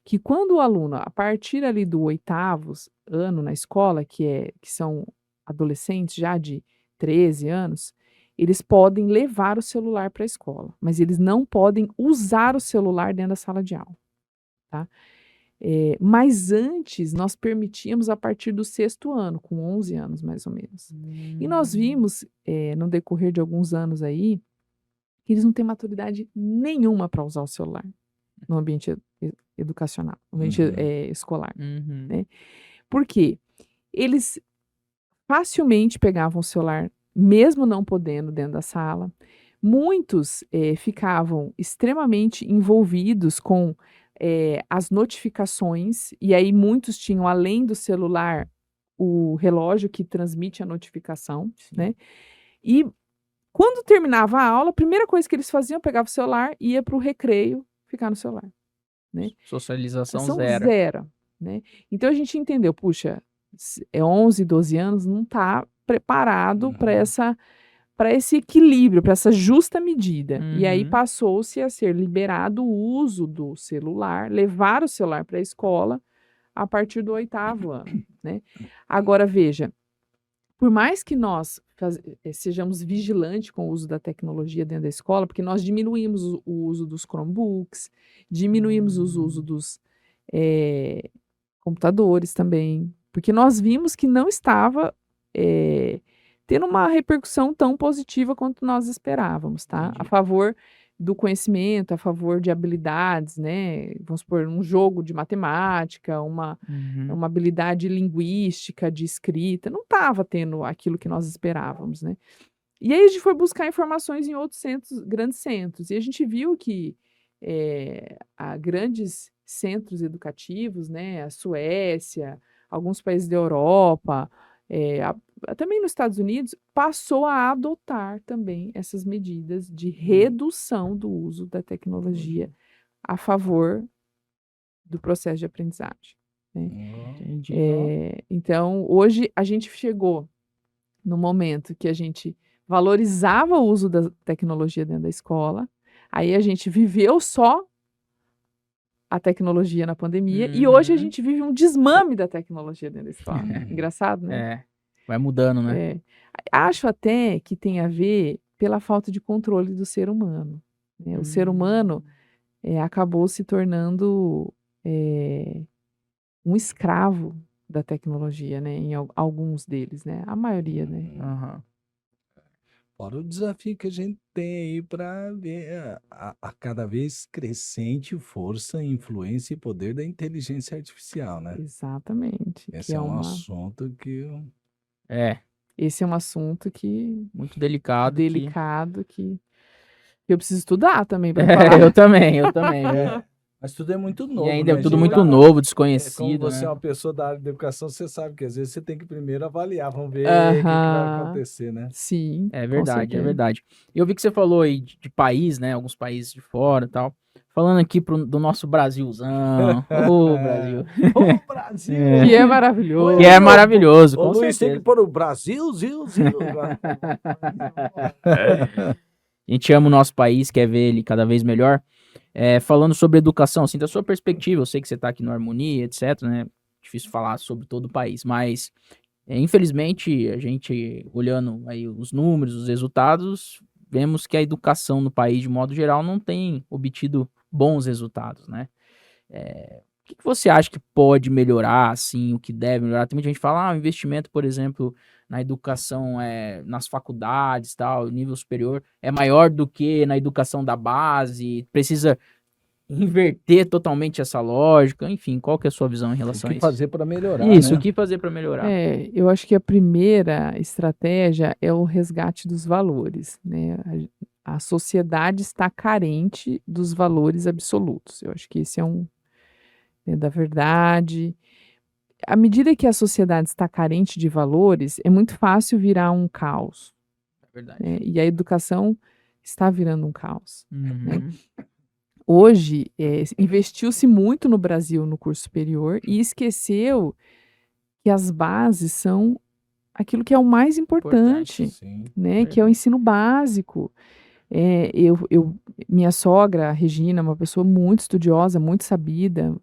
que quando o aluno, a partir ali do 8º ano na escola, que são adolescentes já de 13 anos, eles podem levar o celular para a escola, mas eles não podem usar o celular dentro da sala de aula, tá? Mas antes, nós permitíamos a partir do 6º ano, com 11 anos mais ou menos. E nós vimos, no decorrer de alguns anos aí, que eles não têm maturidade nenhuma para usar o celular no ambiente educacional, no ambiente escolar, Uhum. né? Por quê? Eles facilmente pegavam o celular, mesmo não podendo dentro da sala. Muitos ficavam extremamente envolvidos com as notificações, e aí muitos tinham, além do celular, o relógio que transmite a notificação, Sim. né? E quando terminava a aula, a primeira coisa que eles faziam, pegava o celular, ia para o recreio, ficar no celular, né? Socialização São zero. zero, né? Então a gente entendeu, puxa, 11, 12 anos, não está preparado para para esse equilíbrio, para essa justa medida. E aí Uhum. passou-se a ser liberado o uso do celular, levar o celular para a escola a partir do 8º ano, né? Agora veja, por mais que nós sejamos vigilantes com o uso da tecnologia dentro da escola, porque nós diminuímos o uso dos Chromebooks, diminuímos o uso dos computadores também, porque nós vimos que não estava tendo uma repercussão tão positiva quanto nós esperávamos, tá? A Entendi. favor do conhecimento, a favor de habilidades, né? Vamos supor, um jogo de matemática, uma Uhum. habilidade linguística, de escrita, não estava tendo aquilo que nós esperávamos, né? E aí a gente foi buscar informações em outros centros, grandes centros, e a gente viu que há grandes centros educativos, né? A Suécia, alguns países da Europa, também nos Estados Unidos, passou a adotar também essas medidas de redução do uso da tecnologia a favor do processo de aprendizagem, né? Entendi. Então, hoje a gente chegou no momento que a gente valorizava o uso da tecnologia dentro da escola, aí a gente viveu só a tecnologia na pandemia e hoje a Uhum. gente vive um desmame da tecnologia dentro da escola. Engraçado, né? É, vai mudando, né? Acho até que tem a ver pela falta de controle do ser humano, né? O ser humano acabou se tornando um escravo da tecnologia, né? Em alguns deles, né? A maioria, né? Aham. Fora o desafio que a gente tem aí para ver a cada vez crescente força, influência e poder da inteligência artificial, né? Exatamente. Que Esse é é um uma, assunto que É, esse é um assunto que muito delicado que... delicado que eu preciso estudar também para É, falar. eu também, viu? mas tudo é muito E novo, ainda né? é tudo gente? muito novo, Como desconhecido, você é né? uma pessoa da área de educação, você sabe que às vezes você tem que primeiro avaliar, vamos ver o que vai Aham. acontecer, né? Sim, É com verdade, é certeza. verdade. E eu vi que você falou aí de país, né? Alguns países de fora e tal. Falando aqui do nosso Brasilzão. Ô, Brasil. Ô, Brasil! Que é Põe maravilhoso. Que é aí, maravilhoso, Ô, com Luiz, tem que certeza. pôr o Brasil, Zil. A gente ama o nosso país, quer ver ele cada vez melhor. Falando sobre educação, assim, da sua perspectiva, eu sei que você está aqui no Harmonia, etc, né? Difícil falar sobre todo o país, mas infelizmente a gente, olhando aí os números, os resultados, vemos que a educação no país, de modo geral, não tem obtido bons resultados, né? O que você acha que pode melhorar, assim, o que deve melhorar? Tem muita gente que fala, o investimento, por exemplo, na educação, nas faculdades, tal, nível superior, é maior do que na educação da base, precisa inverter totalmente essa lógica, enfim, qual que é a sua visão em O relação a que isso? fazer para melhorar, Isso, o né? que fazer para melhorar? Eu acho que a primeira estratégia é o resgate dos valores, né? A sociedade está carente dos valores absolutos. Eu acho que esse é da verdade. À medida que a sociedade está carente de valores, é muito fácil virar um caos, É verdade. né? E a educação está virando um caos. Uhum. Hoje, investiu-se muito no Brasil no curso superior e esqueceu que as bases são aquilo que é o mais importante, Sim. né? Que é o ensino básico. Minha sogra, a Regina, é uma pessoa muito estudiosa, muito sabida,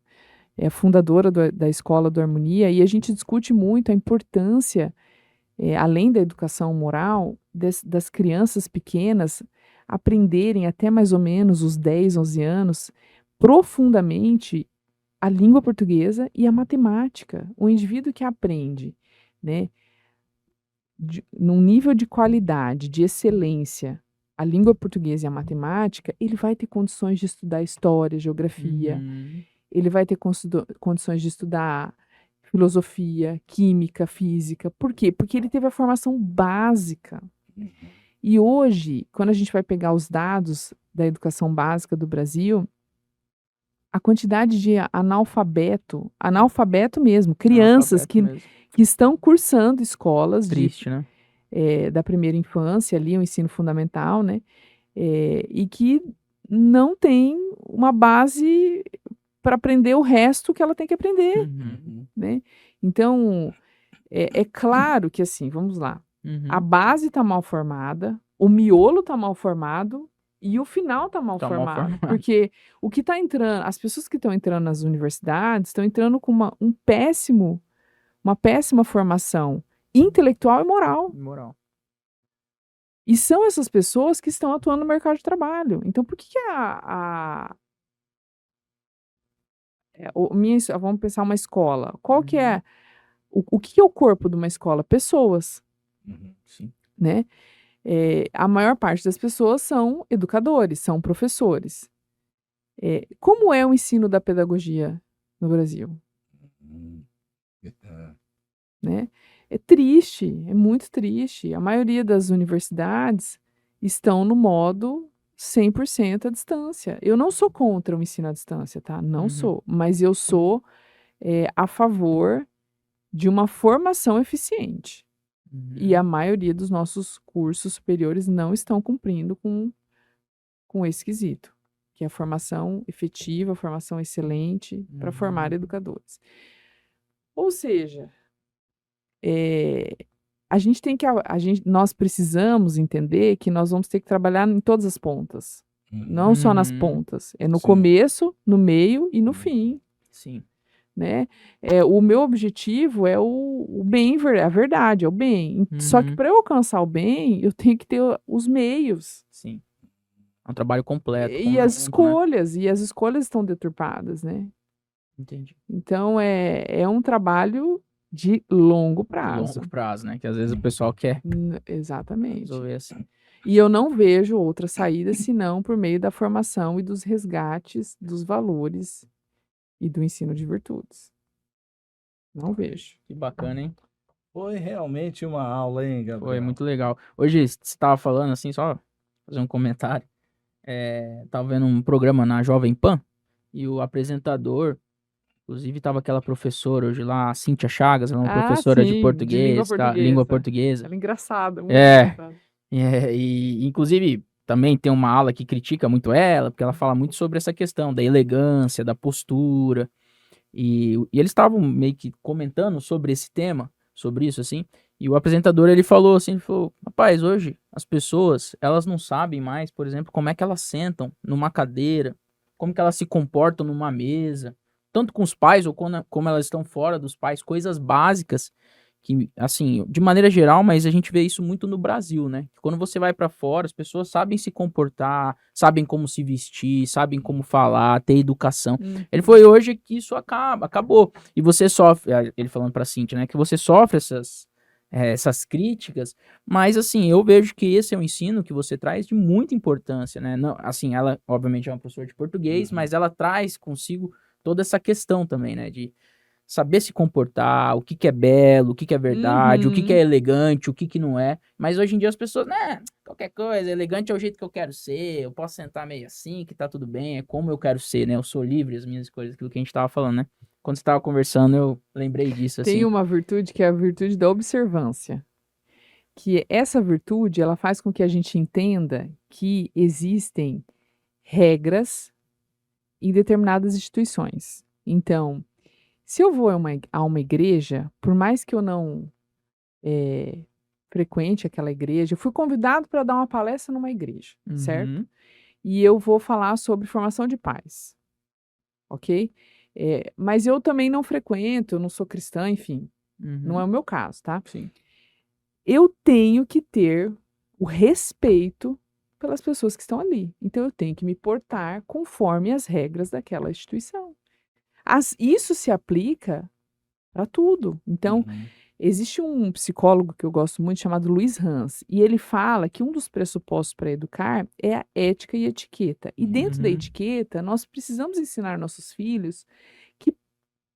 é fundadora da Escola do Harmonia, e a gente discute muito a importância, além da educação moral, das crianças pequenas aprenderem até mais ou menos os 10, 11 anos, profundamente a língua portuguesa e a matemática. O indivíduo que aprende, né, num nível de qualidade, de excelência, a língua portuguesa e a matemática, ele vai ter condições de estudar história, geografia, Uhum. ele vai ter condições de estudar filosofia, química, física. Por quê? Porque ele teve a formação básica. E hoje, quando a gente vai pegar os dados da educação básica do Brasil, a quantidade de analfabeto mesmo, crianças Analfabeto mesmo. que estão cursando escolas Triste, né? da primeira infância, ali, o ensino fundamental, né? E que não tem uma base para aprender o resto que ela tem que aprender, Uhum. né? Então, é claro que, assim, vamos lá, A base está mal formada, o miolo está mal formado e o final está mal Tá mal formado. formado. Porque o que está entrando, as pessoas que estão entrando nas universidades estão entrando com uma péssima formação intelectual e moral. Moral. E são essas pessoas que estão atuando no mercado de trabalho. Então, por que vamos pensar uma escola. Qual que é o que é o corpo de uma escola? Pessoas, Sim. né? A maior parte das pessoas são educadores, são professores. Como é o ensino da pedagogia no Brasil? Né? É triste, é muito triste. A maioria das universidades estão no modo 100% à distância. Eu não sou contra o ensino à distância, tá? Não sou. Mas eu sou a favor de uma formação eficiente. E a maioria dos nossos cursos superiores não estão cumprindo com esse quesito, que é a formação efetiva, a formação excelente para formar educadores. Ou seja, nós precisamos entender que nós vamos ter que trabalhar em todas as pontas, não só nas pontas, no Sim. começo, no meio e no fim, Sim. né? O meu objetivo é o bem, a verdade, é o bem. Só que para eu alcançar o bem, eu tenho que ter os meios. Sim. É um trabalho completo. E as conjunto, né? escolhas, e as escolhas estão deturpadas, né? Entendi. Então é um trabalho de longo prazo. Longo prazo, né? Que às vezes o pessoal quer Exatamente. resolver assim. E eu não vejo outra saída senão por meio da formação e dos resgates dos valores e do ensino de virtudes. Não vejo. Que bacana, hein? Foi realmente uma aula, hein, Gabriel? Foi muito legal. Hoje você estava falando assim, só fazer um comentário. Tava vendo um programa na Jovem Pan e o apresentador, inclusive tava aquela professora hoje lá, a Cíntia Chagas, ela é uma professora de sim, português, língua portuguesa. Ela é engraçada, muito É. engraçada. E inclusive também tem uma ala que critica muito ela, porque ela fala muito sobre essa questão da elegância, da postura. E eles estavam meio que comentando sobre esse tema, sobre isso, assim. E o apresentador, ele falou assim, rapaz, hoje as pessoas, elas não sabem mais, por exemplo, como é que elas sentam numa cadeira, como que elas se comportam numa mesa, tanto com os pais ou como elas estão fora dos pais, coisas básicas que, assim, de maneira geral, mas a gente vê isso muito no Brasil, né? Que quando você vai pra fora, as pessoas sabem se comportar, sabem como se vestir, sabem como falar, ter educação. Ele foi hoje que isso acabou. E você sofre, ele falando pra Cíntia, né? Que você sofre essas críticas, mas assim, eu vejo que esse é um ensino que você traz de muita importância, né? Não, assim, ela obviamente é uma professora de português, mas ela traz consigo toda essa questão também, né? De saber se comportar, o que que é belo, o que que é verdade, o que que é elegante, o que que não é. Mas hoje em dia as pessoas, né, qualquer coisa, elegante é o jeito que eu quero ser, eu posso sentar meio assim, que tá tudo bem, é como eu quero ser, né? Eu sou livre, as minhas escolhas, aquilo que a gente tava falando, né? Quando você tava conversando, eu lembrei disso, assim. Tem uma virtude que é a virtude da observância. Que essa virtude, ela faz com que a gente entenda que existem regras em determinadas instituições. Então, se eu vou a uma igreja, por mais que eu não frequente aquela igreja, eu fui convidado para dar uma palestra numa igreja, certo? E eu vou falar sobre formação de pais, ok? Mas eu também não frequento, eu não sou cristã, enfim, não é o meu caso, tá? Sim. Eu tenho que ter o respeito pelas pessoas que estão ali. Então, eu tenho que me portar conforme as regras daquela instituição. Isso se aplica para tudo. Então, existe um psicólogo que eu gosto muito chamado Luiz Hans, e ele fala que um dos pressupostos para educar é a ética e etiqueta. E dentro da etiqueta, nós precisamos ensinar nossos filhos que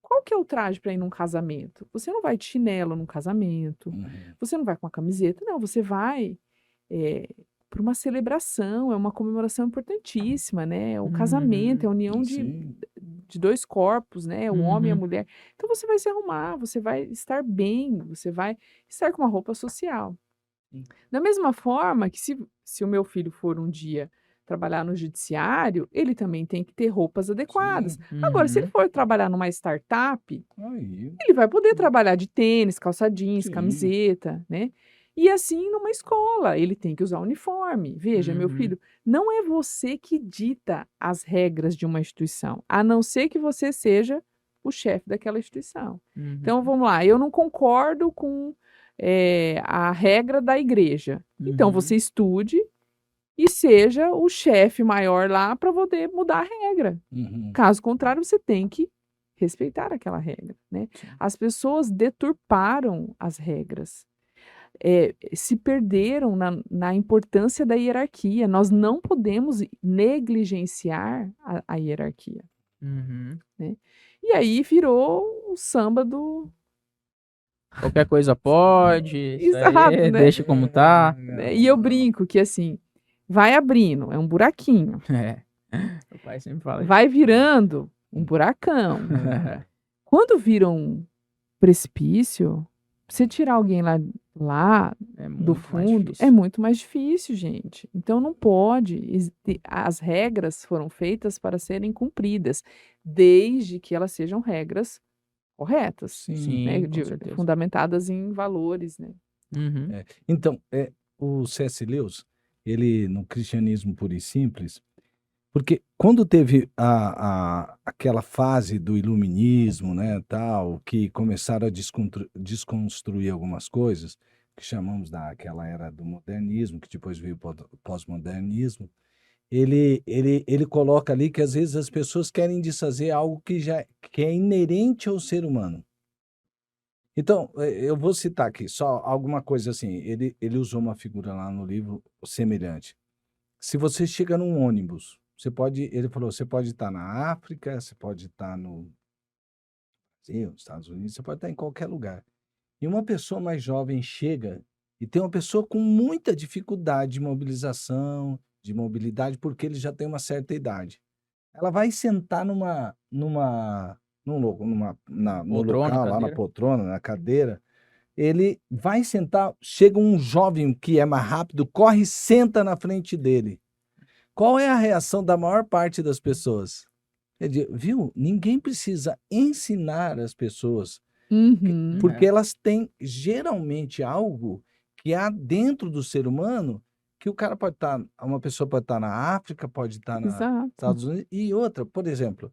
qual que é o traje para ir num casamento? Você não vai de chinelo num casamento, você não vai com uma camiseta, não, você vai para uma celebração, é uma comemoração importantíssima, né? O casamento é a união de dois corpos, né? O homem e a mulher. Então você vai se arrumar, você vai estar bem, você vai estar com uma roupa social. Da mesma forma que se o meu filho for um dia trabalhar no judiciário, ele também tem que ter roupas adequadas. Agora, se ele for trabalhar numa startup, ele vai poder trabalhar de tênis, calça jeans, camiseta, né? E assim numa escola, ele tem que usar uniforme. Veja, meu Uhum. filho, não é você que dita as regras de uma instituição, a não ser que você seja o chefe daquela instituição. Então Uhum. vamos lá, eu não concordo com a regra da igreja. Então Uhum. você estude e seja o chefe maior lá para poder mudar a regra. Uhum. Caso contrário, você tem que respeitar aquela regra, né? Sim. As pessoas deturparam as regras, se perderam na importância da hierarquia. Nós não podemos negligenciar a hierarquia, Uhum. né? E aí virou o samba do Qualquer coisa pode, isso exato, aí, né? deixa como tá. Né? E eu brinco que assim, vai abrindo, é um buraquinho, É. O pai sempre fala isso. vai virando um buracão. Quando vira um precipício, você tirar alguém lá É do muito mais fundo é difícil. muito mais difícil, gente. Então não pode. As regras foram feitas para serem cumpridas, desde que elas sejam regras corretas, Sim. né? Sim, com certeza. Fundamentadas em valores, né? Uhum. É. Então, o C.S. Lewis, ele no Cristianismo Puro e Simples, porque quando teve aquela fase do iluminismo, né, tal, que começaram a desconstruir algumas coisas, que chamamos daquela era do modernismo, que depois veio o pós-modernismo, ele coloca ali que às vezes as pessoas querem desfazer algo que é inerente ao ser humano. Então, eu vou citar aqui só alguma coisa assim. Ele usou uma figura lá no livro semelhante. Se você chega num ônibus, ele falou, você pode estar na África, você pode estar no Brasil, nos Estados Unidos, você pode estar em qualquer lugar. E uma pessoa mais jovem chega e tem uma pessoa com muita dificuldade de mobilização, de mobilidade, porque ele já tem uma certa idade. Ela vai sentar no Poltrona, local, lá na cadeira. poltrona, na cadeira. Ele vai sentar, chega um jovem que é mais rápido, corre e senta na frente dele. Qual é a reação da maior parte das pessoas? Quer dizer, viu? Ninguém precisa ensinar as pessoas, Uhum. porque elas têm geralmente algo que há dentro do ser humano que o cara pode estar, uma pessoa pode estar na África, pode estar nos Exato. Estados Unidos, e outra, por exemplo,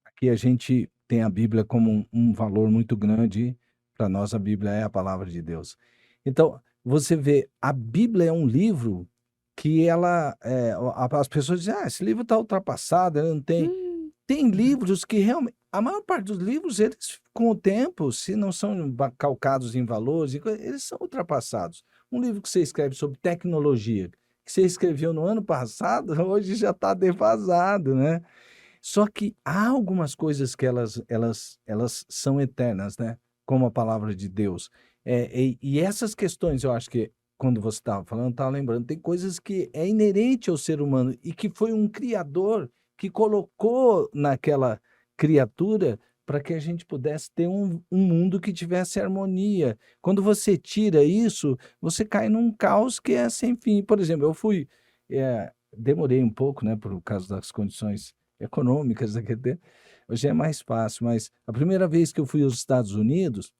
aqui a gente tem a Bíblia como um valor muito grande. Para nós, a Bíblia é a palavra de Deus. Então, você vê, a Bíblia é um livro que as pessoas dizem, esse livro está ultrapassado, ele não tem. Tem livros que realmente, a maior parte dos livros, eles, com o tempo, se não são calcados em valores, eles são ultrapassados. Um livro que você escreve sobre tecnologia, que você escreveu no ano passado, hoje já está defasado, né? Só que há algumas coisas que elas são eternas, né? Como a palavra de Deus. E essas questões, eu acho que, quando você estava falando, estava lembrando, tem coisas que é inerente ao ser humano e que foi um criador que colocou naquela criatura para que a gente pudesse ter um mundo que tivesse harmonia. Quando você tira isso, você cai num caos que é sem fim. Por exemplo, demorei um pouco, né, por causa das condições econômicas daquele tempo. Hoje é mais fácil, mas a primeira vez que eu fui aos Estados Unidos,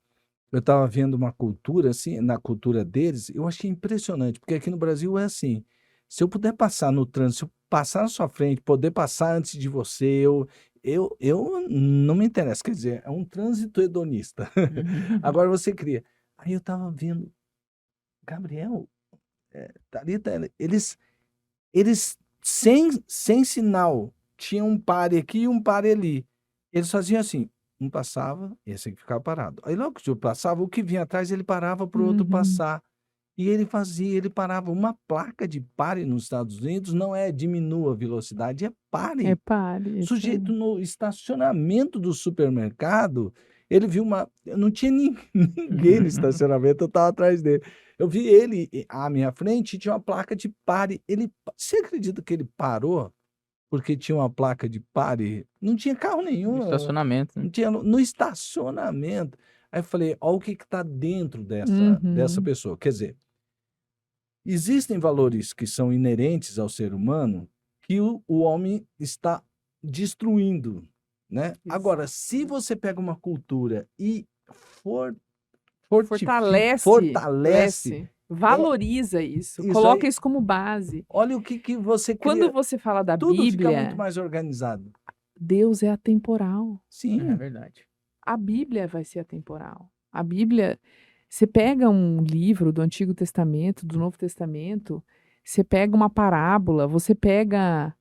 eu estava vendo uma cultura, assim, na cultura deles, eu achei impressionante, porque aqui no Brasil é assim, se eu puder passar no trânsito, se eu passar na sua frente, poder passar antes de você, eu não me interessa, quer dizer, é um trânsito hedonista. Agora você cria. Aí eu estava vendo, Gabriel, Thalita, eles sem sinal, tinha um pare aqui e um pare ali. Eles faziam assim, um passava, esse aqui ficava parado. Aí logo que o passava, o que vinha atrás, ele parava para o outro Uhum. passar. E ele parava. Uma placa de pare nos Estados Unidos não é diminua a velocidade, é pare. Repare, isso aí. Sujeito no estacionamento do supermercado, ele viu não tinha ninguém no estacionamento, eu estava atrás dele. Eu vi ele à minha frente e tinha uma placa de pare. Você acredita que ele parou porque tinha uma placa de pare? Não tinha carro No nenhum, estacionamento, né? não tinha no estacionamento. Aí eu falei, olha o que está dentro dessa Uhum. pessoa. Quer dizer, existem valores que são inerentes ao ser humano que o homem está destruindo, né? Agora, se você pega uma cultura e fortalece, valoriza isso, Isso coloca aí. isso como base. Olha o que você Quando cria. você fala da Tudo fica Bíblia, muito mais organizado. Deus é atemporal. Sim. É verdade. A Bíblia vai ser atemporal. A Bíblia, você pega um livro do Antigo Testamento, do Novo Testamento, você pega uma parábola, você pega,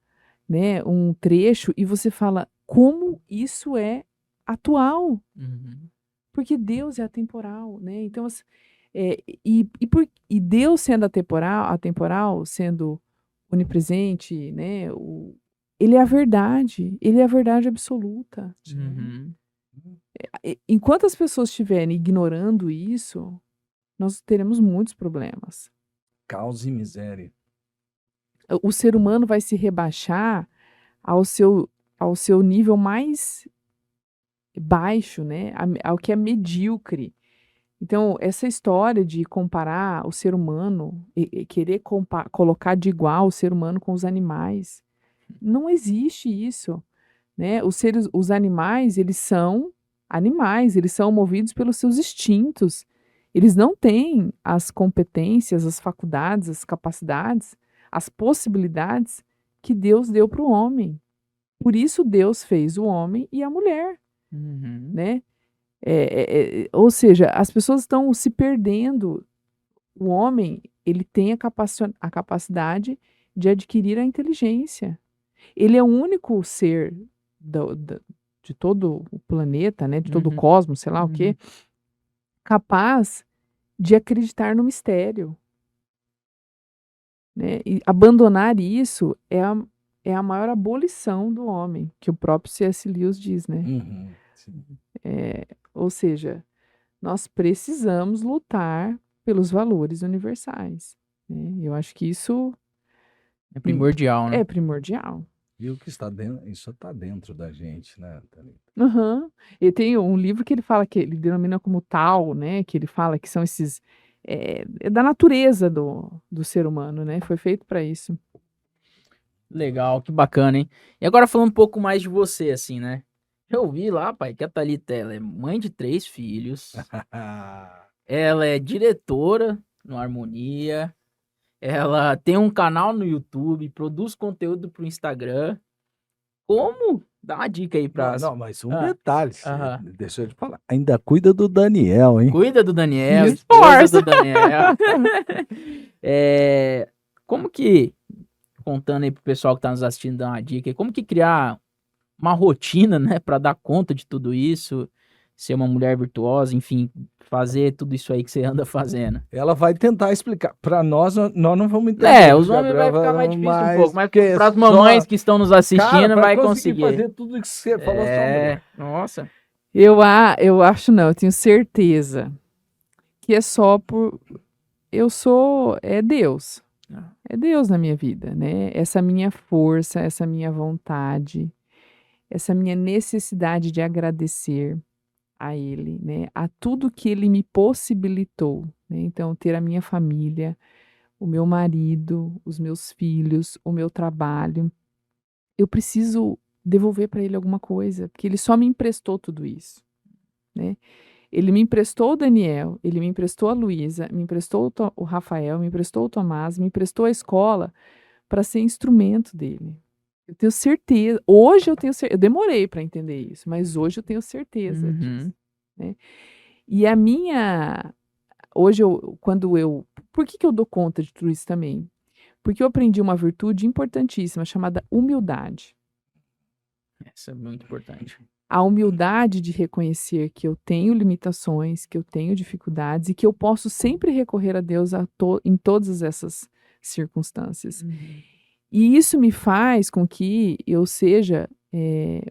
né, um trecho e você fala como isso é atual, Uhum. porque Deus é atemporal, né? Então, e Deus sendo atemporal, sendo onipresente, né? Ele é a verdade absoluta. Uhum. Enquanto as pessoas estiverem ignorando isso, nós teremos muitos problemas. Caos e miséria. O ser humano vai se rebaixar ao seu nível mais baixo, né? Ao que é medíocre. Então, essa história de comparar o ser humano e querer colocar de igual o ser humano com os animais, não existe isso, né? Os animais, eles são animais, eles são movidos pelos seus instintos. Eles não têm as competências, as faculdades, as capacidades, as possibilidades que Deus deu para o homem. Por isso Deus fez o homem e a mulher, Uhum. né? Ou seja, as pessoas estão se perdendo. O homem, ele tem a capacidade de adquirir a inteligência. Ele é o único ser de todo o planeta, né, de todo o Uhum. cosmos, sei lá o quê, capaz de acreditar no mistério, né? E abandonar isso é a maior abolição do homem, que o próprio C.S. Lewis diz, né? Uhum. Sim. Ou seja, nós precisamos lutar pelos valores universais, né? Eu acho que isso É primordial, né? é primordial. E o que está dentro, isso está dentro da gente, né, Thalita? Aham. E tem um livro que ele fala que ele denomina como tal, né? Que ele fala que são esses é da natureza do ser humano, né? Foi feito para isso. Legal, que bacana, hein? E agora falando um pouco mais de você, assim, né? Eu vi lá, pai, que a Thalita, ela é mãe de 3 filhos, ela é diretora no Harmonia, ela tem um canal no YouTube, produz conteúdo pro Instagram. Como? Dá uma dica aí pra... Não, mas um Ah, detalhe, aham. deixa eu te falar. Ainda cuida do Daniel, hein? Cuida do Daniel, Se esposa esforça. do Daniel. Como que, contando aí pro pessoal que tá nos assistindo, dar uma dica aí, como que criar uma rotina, né, pra dar conta de tudo isso, ser uma mulher virtuosa, enfim, fazer tudo isso aí que você anda fazendo? Ela vai tentar explicar. Para nós não vamos entender. Os homens vai ficar mais difícil um pouco, mas porque pras só- mamães que estão nos assistindo, Cara, pra vai conseguir conseguir. fazer tudo que você falou, só mulher. Nossa. Eu acho não, eu tenho certeza que é só por é Deus. Ah. É Deus na minha vida, né? Essa minha força, essa minha vontade, essa minha necessidade de agradecer a Ele, né? A tudo que Ele me possibilitou, né? Então, ter a minha família, o meu marido, os meus filhos, o meu trabalho. Eu preciso devolver para Ele alguma coisa, porque Ele só me emprestou tudo isso, né? Ele me emprestou o Daniel, ele me emprestou a Luísa, me emprestou o Rafael, me emprestou o Tomás, me emprestou a escola para ser instrumento dele. Eu tenho certeza, hoje eu tenho certeza, eu demorei para entender isso, mas hoje eu tenho certeza disso, né? E hoje por que eu dou conta de tudo isso também? Porque eu aprendi uma virtude importantíssima chamada humildade. Essa é muito importante. A humildade de reconhecer que eu tenho limitações, que eu tenho dificuldades e que eu posso sempre recorrer a Deus em todas essas circunstâncias. E isso me faz com que eu seja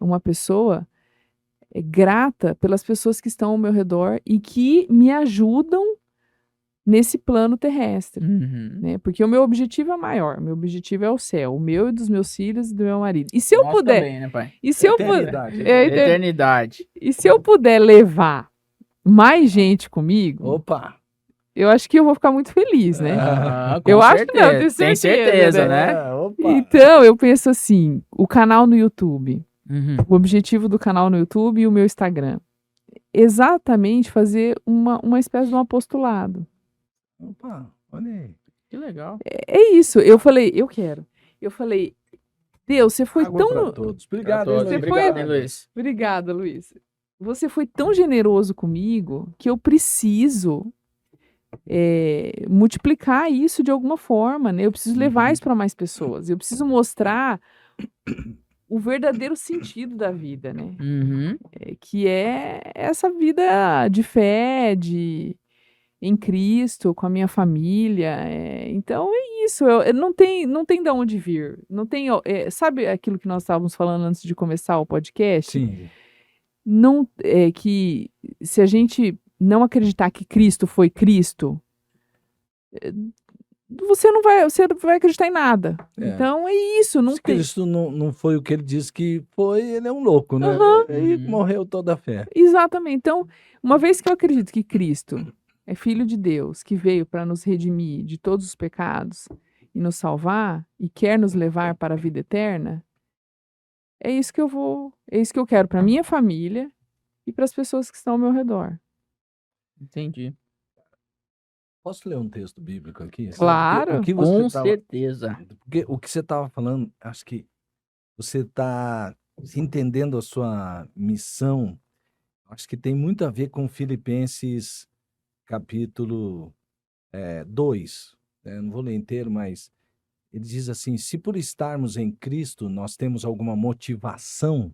uma pessoa grata pelas pessoas que estão ao meu redor e que me ajudam nesse plano terrestre, né? Porque o meu objetivo é maior, o meu objetivo é o céu, o meu e dos meus filhos e do meu marido. E se eu Nosso puder, também, né, pai? e se eu puder, Eternidade. Eternidade. e se eu puder levar mais gente comigo, Opa! eu acho que eu vou ficar muito feliz, né? Com Eu acho que não, certeza. tenho Tem certeza, né? Opa! Então, eu penso assim, o canal no YouTube, Uhum. o objetivo do canal no YouTube e o meu Instagram. exatamente fazer uma espécie de um apostolado. Opa, olha aí. Que legal. É isso, eu falei: "Eu quero". Eu falei: "Deus, você foi Água tão para todos. Obrigado, Pra todos. Luiz. Obrigado, hein, Luiz? Obrigada, Luiz. Você foi tão generoso comigo que eu preciso multiplicar isso de alguma forma, né? Eu preciso levar isso para mais pessoas. Eu preciso mostrar o verdadeiro sentido da vida, né? Uhum. Que é essa vida de fé, em Cristo, com a minha família. Então é isso. Não tem de onde vir. Não tem, sabe aquilo que nós estávamos falando antes de começar o podcast? Sim. Não, que se a gente não acreditar que Cristo foi Cristo, você não vai acreditar em nada. É. Então é isso, não Se tem. Cristo não foi o que ele disse que foi, ele é um louco, né? Aham. E Uhum. morreu toda a fé. Exatamente. Então, uma vez que eu acredito que Cristo é Filho de Deus, que veio para nos redimir de todos os pecados e nos salvar e quer nos levar para a vida eterna, é isso que eu quero para minha família e para as pessoas que estão ao meu redor. Entendi. Posso ler um texto bíblico aqui? Sabe? Claro. O que Com você tava, certeza. porque o que você estava falando, acho que você está entendendo a sua missão. Acho que tem muito a ver com Filipenses capítulo 2. Não vou ler inteiro, mas ele diz assim: se por estarmos em Cristo nós temos alguma motivação,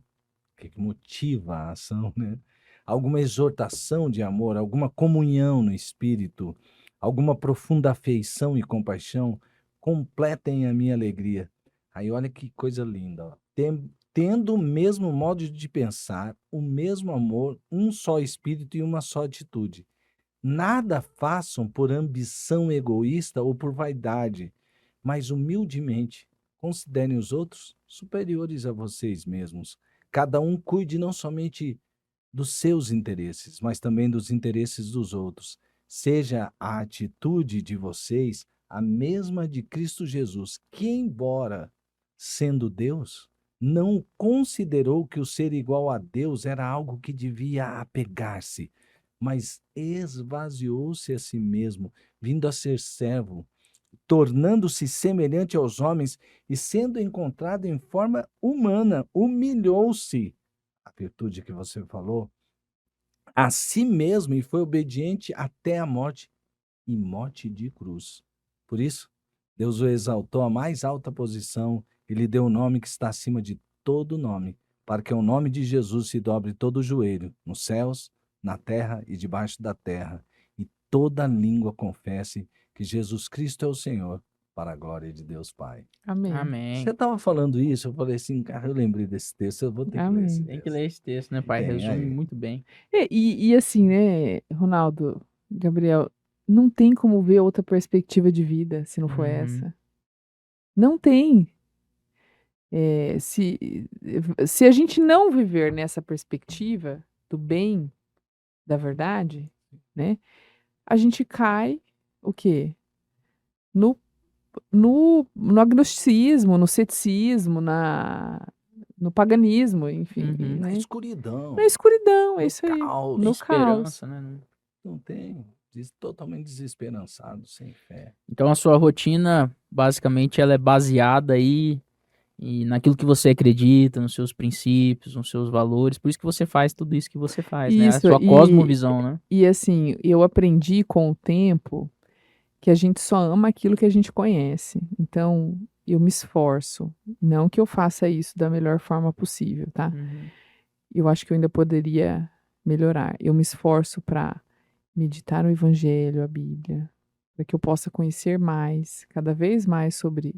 o que motiva a ação, né? Alguma exortação de amor, alguma comunhão no Espírito, alguma profunda afeição e compaixão, completem a minha alegria. Aí olha que coisa linda, ó. Tendo o mesmo modo de pensar, o mesmo amor, um só Espírito e uma só atitude. Nada façam por ambição egoísta ou por vaidade, mas humildemente considerem os outros superiores a vocês mesmos. Cada um cuide não somente dos seus interesses, mas também dos interesses dos outros. Seja a atitude de vocês a mesma de Cristo Jesus, que, embora sendo Deus, não considerou que o ser igual a Deus era algo que devia apegar-se, mas esvaziou-se a si mesmo, vindo a ser servo, tornando-se semelhante aos homens e sendo encontrado em forma humana, humilhou-se, a virtude que você falou, a si mesmo e foi obediente até a morte e morte de cruz. Por isso, Deus o exaltou à mais alta posição e lhe deu o nome que está acima de todo nome, para que ao nome de Jesus se dobre todo o joelho, nos céus, na terra e debaixo da terra, e toda língua confesse que Jesus Cristo é o Senhor, para a glória de Deus Pai. Amém. Amém. Você estava falando isso, eu falei assim, cara, eu lembrei desse texto, eu vou ter que ler Amém. esse Tem que texto. ler esse texto, né, pai? Tem, Resume aí. muito bem. E assim, né, Ronaldo, Gabriel, não tem como ver outra perspectiva de vida se não for Uhum. essa. Não tem. Se a gente não viver nessa perspectiva do bem, da verdade, né, a gente cai o quê? No agnosticismo, no ceticismo, no paganismo, enfim, Uhum. Na né? escuridão, Na escuridão, é no isso aí. caos. No caos. Esperança, né? Não tem, totalmente desesperançado, sem fé. Então a sua rotina, basicamente, ela é baseada aí e naquilo que você acredita, nos seus princípios, nos seus valores. Por isso que você faz tudo isso que você faz, né? A Isso, sua cosmovisão, né? e assim, eu aprendi com o tempo que a gente só ama aquilo que a gente conhece. Então, eu me esforço. Não que eu faça isso da melhor forma possível, tá? Uhum. Eu acho que eu ainda poderia melhorar. Eu me esforço para meditar no Evangelho, a Bíblia, para que eu possa conhecer mais, cada vez mais sobre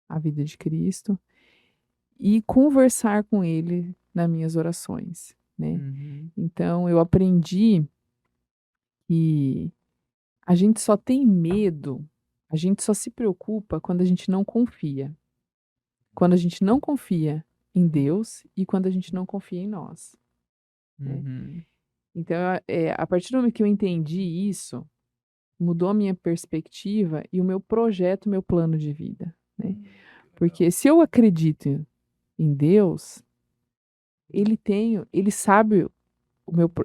a vida de Cristo e conversar com Ele nas minhas orações, né? Uhum. Então, eu aprendi que a gente só tem medo, a gente só se preocupa quando a gente não confia. Quando a gente não confia em Deus e quando a gente não confia em nós, né? Uhum. Então, a partir do momento que eu entendi isso, mudou a minha perspectiva e o meu projeto, meu plano de vida, né? Porque se eu acredito em Deus, Ele sabe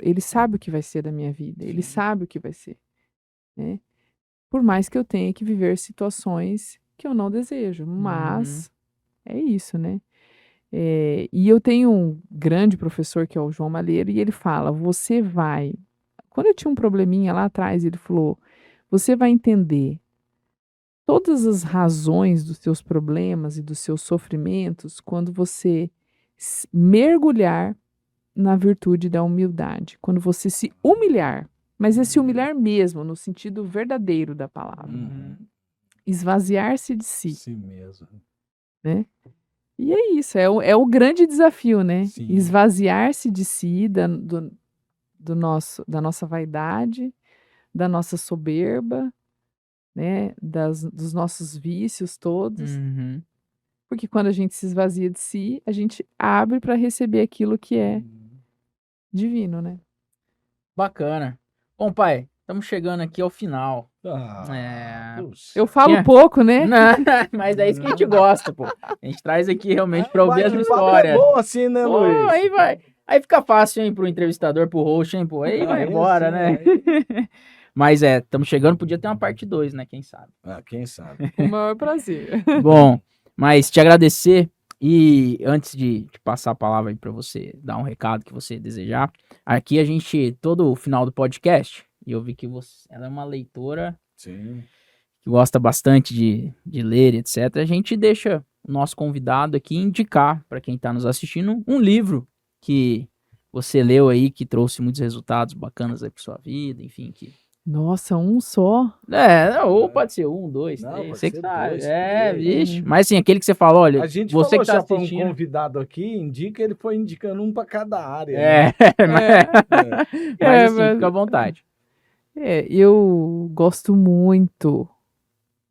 ele sabe o que vai ser da minha vida, ele sabe o que vai ser, né? Por mais que eu tenha que viver situações que eu não desejo, mas é isso, né? E eu tenho um grande professor que é o João Malheiro e ele fala, quando eu tinha um probleminha lá atrás, ele falou, você vai entender todas as razões dos seus problemas e dos seus sofrimentos quando você mergulhar na virtude da humildade, quando você se humilhar, mas é se humilhar mesmo, no sentido verdadeiro da palavra. Esvaziar-se de si, Si mesmo. né? E é isso, é o grande desafio, né? Sim. Esvaziar-se de si, da nossa vaidade, da nossa soberba, né? Dos nossos vícios todos. Porque quando a gente se esvazia de si, a gente abre para receber aquilo que é divino, né? Bacana. Bom, pai, estamos chegando aqui ao final. Puxa. Eu falo pouco, né? Não, mas é isso que a gente gosta, pô. A gente traz aqui realmente pra ouvir as Bate-papo histórias. É bom assim, né, Pô, Luiz? aí vai. Aí fica fácil, hein, pro entrevistador, pro host, hein, pô. Aí vai embora, sim, né? Mas estamos chegando, podia ter uma parte 2, né? Quem sabe? Quem sabe? Com o maior prazer. Bom, mas te agradecer e antes de passar a palavra aí pra você dar um recado que você desejar, aqui a gente, todo o final do podcast, e eu vi que ela é uma leitora Sim. que gosta bastante de ler, etc., a gente deixa o nosso convidado aqui indicar para quem está nos assistindo um livro que você leu aí, que trouxe muitos resultados bacanas aí para sua vida, enfim, que... Nossa, um só? Ou pode ser 1, 2, Não, 3, pode você que ser sabe. 2, Vixe. Mas assim, aquele que você fala, olha, A gente você falou que tá já para um assistindo... convidado aqui, ele foi indicando um para cada área. Mas assim, fica à vontade. Eu gosto muito,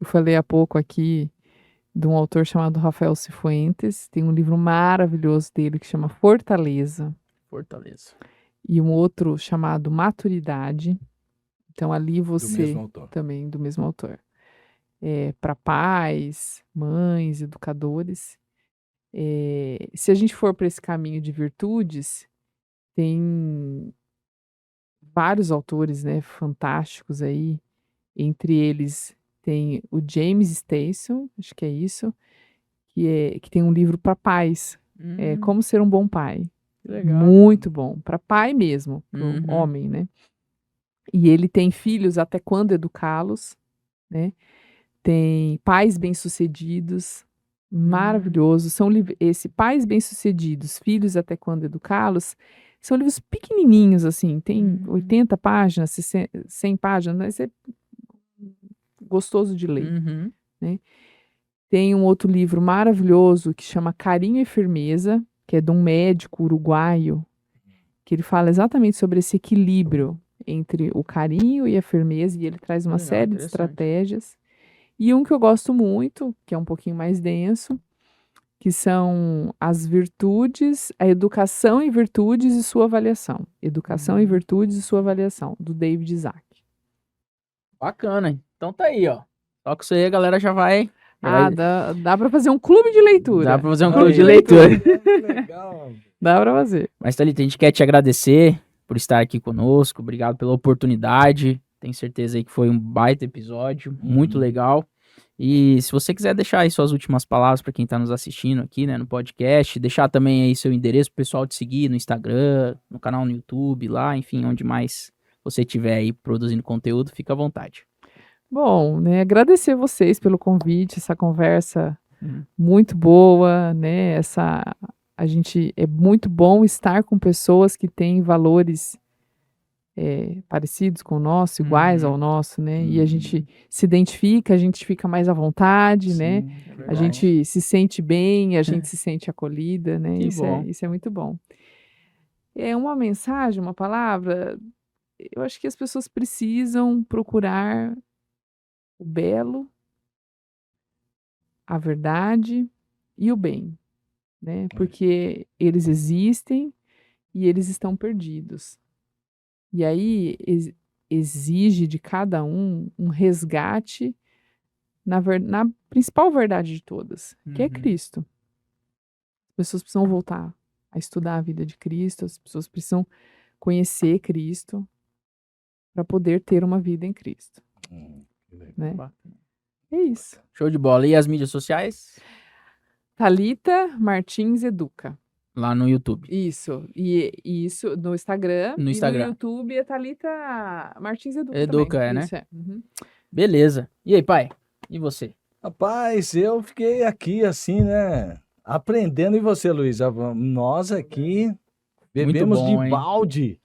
eu falei há pouco aqui, de um autor chamado Rafael Cifuentes, tem um livro maravilhoso dele que chama Fortaleza, Fortaleza. e um outro chamado Maturidade. Então ali Do mesmo autor. também do mesmo autor. Para pais, mães, educadores. Se a gente for para esse caminho de virtudes, tem vários autores, né, fantásticos aí. Entre eles tem o James Stacy, acho que é isso, que tem um livro para pais, Como Ser um Bom Pai. Que legal. Muito bom, para pai mesmo, para o Uhum. homem, né? E ele tem filhos até quando educá-los, né? Tem Pais Bem-Sucedidos, maravilhoso. Esse Pais Bem-Sucedidos, Filhos até quando educá-los, são livros pequenininhos, assim, tem 80 páginas, 100 páginas, mas é gostoso de ler. Né? Tem um outro livro maravilhoso que chama Carinho e Firmeza, que é de um médico uruguaio, que ele fala exatamente sobre esse equilíbrio entre o carinho e a firmeza, e ele traz uma Legal, série de interessante. estratégias. E um que eu gosto muito, que é um pouquinho mais denso, que são as virtudes, a educação em virtudes e sua avaliação. Educação em virtudes e sua avaliação, do David Isaac. Bacana. Então tá aí, ó. Só que isso aí a galera já vai... Dá para fazer um clube de leitura. Dá pra fazer um clube de leitura. Legal. Dá para fazer. Mas, Thalita, a gente quer te agradecer por estar aqui conosco. Obrigado pela oportunidade. Tenho certeza aí que foi um baita episódio, muito legal. E se você quiser deixar aí suas últimas palavras para quem tá nos assistindo aqui, né, no podcast, deixar também aí seu endereço pro pessoal te seguir no Instagram, no canal no YouTube, lá, enfim, onde mais você estiver aí produzindo conteúdo, fica à vontade. Bom, né, agradecer vocês pelo convite, essa conversa muito boa, né, é muito bom estar com pessoas que têm valores parecidos com o nosso, iguais ao nosso, né, e a gente se identifica, a gente fica mais à vontade, né, a gente se sente bem, a gente se sente acolhida, né, Que bom. isso é muito bom. É uma mensagem, uma palavra, eu acho que as pessoas precisam procurar o belo, a verdade e o bem, né? Porque eles existem e eles estão perdidos. E aí exige de cada um resgate na principal verdade de todas, que é Cristo. As pessoas precisam voltar a estudar a vida de Cristo, as pessoas precisam conhecer Cristo, para poder ter uma vida em Cristo, Que legal. né? Bacana. É isso. Show de bola. E as mídias sociais? Thalita Martins Educa. Lá no YouTube. Isso. E isso no Instagram. No E Instagram. no YouTube é Thalita Martins Educa Educa, também. né? Isso, é. Uhum. Beleza. E aí, pai? E você? Rapaz, eu fiquei aqui assim, né? Aprendendo. E você, Luiz? Nós aqui bebemos bom, de hein? balde.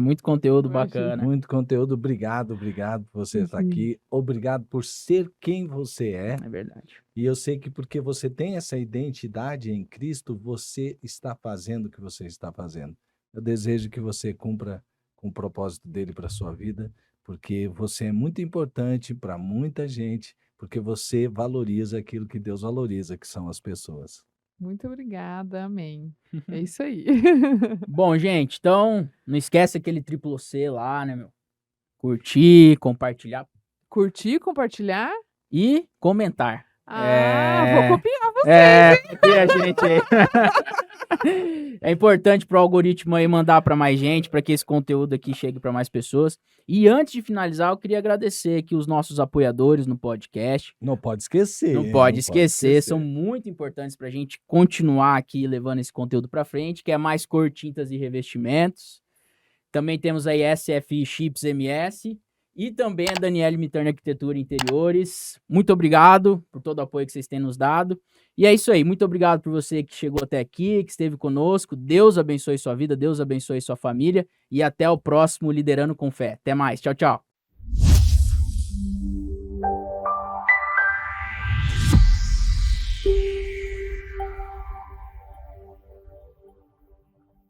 Muito conteúdo Imagina. bacana. Muito conteúdo. Obrigado por você estar aqui. Obrigado por ser quem você é. É verdade. E eu sei que porque você tem essa identidade em Cristo, você está fazendo o que você está fazendo. Eu desejo que você cumpra com o propósito dele para a sua vida, porque você é muito importante para muita gente, porque você valoriza aquilo que Deus valoriza, que são as pessoas. Muito obrigada, amém. É isso aí. Bom, gente, então não esquece aquele triplo C lá, né, meu? Curtir, compartilhar Curtir, compartilhar. e comentar. Vou copiar você. Copia a gente aí. É importante pro algoritmo aí mandar para mais gente, para que esse conteúdo aqui chegue para mais pessoas. E antes de finalizar, eu queria agradecer aqui os nossos apoiadores no podcast. Não pode esquecer. Não pode esquecer, são muito importantes para a gente continuar aqui levando esse conteúdo para frente, que é mais cor, tintas e revestimentos. Também temos aí SFI Chips MS e também a Daniele Miturne Arquitetura e Interiores. Muito obrigado por todo o apoio que vocês têm nos dado. E é isso aí, muito obrigado por você que chegou até aqui, que esteve conosco. Deus abençoe sua vida, Deus abençoe sua família e até o próximo Liderando com Fé. Até mais, tchau, tchau.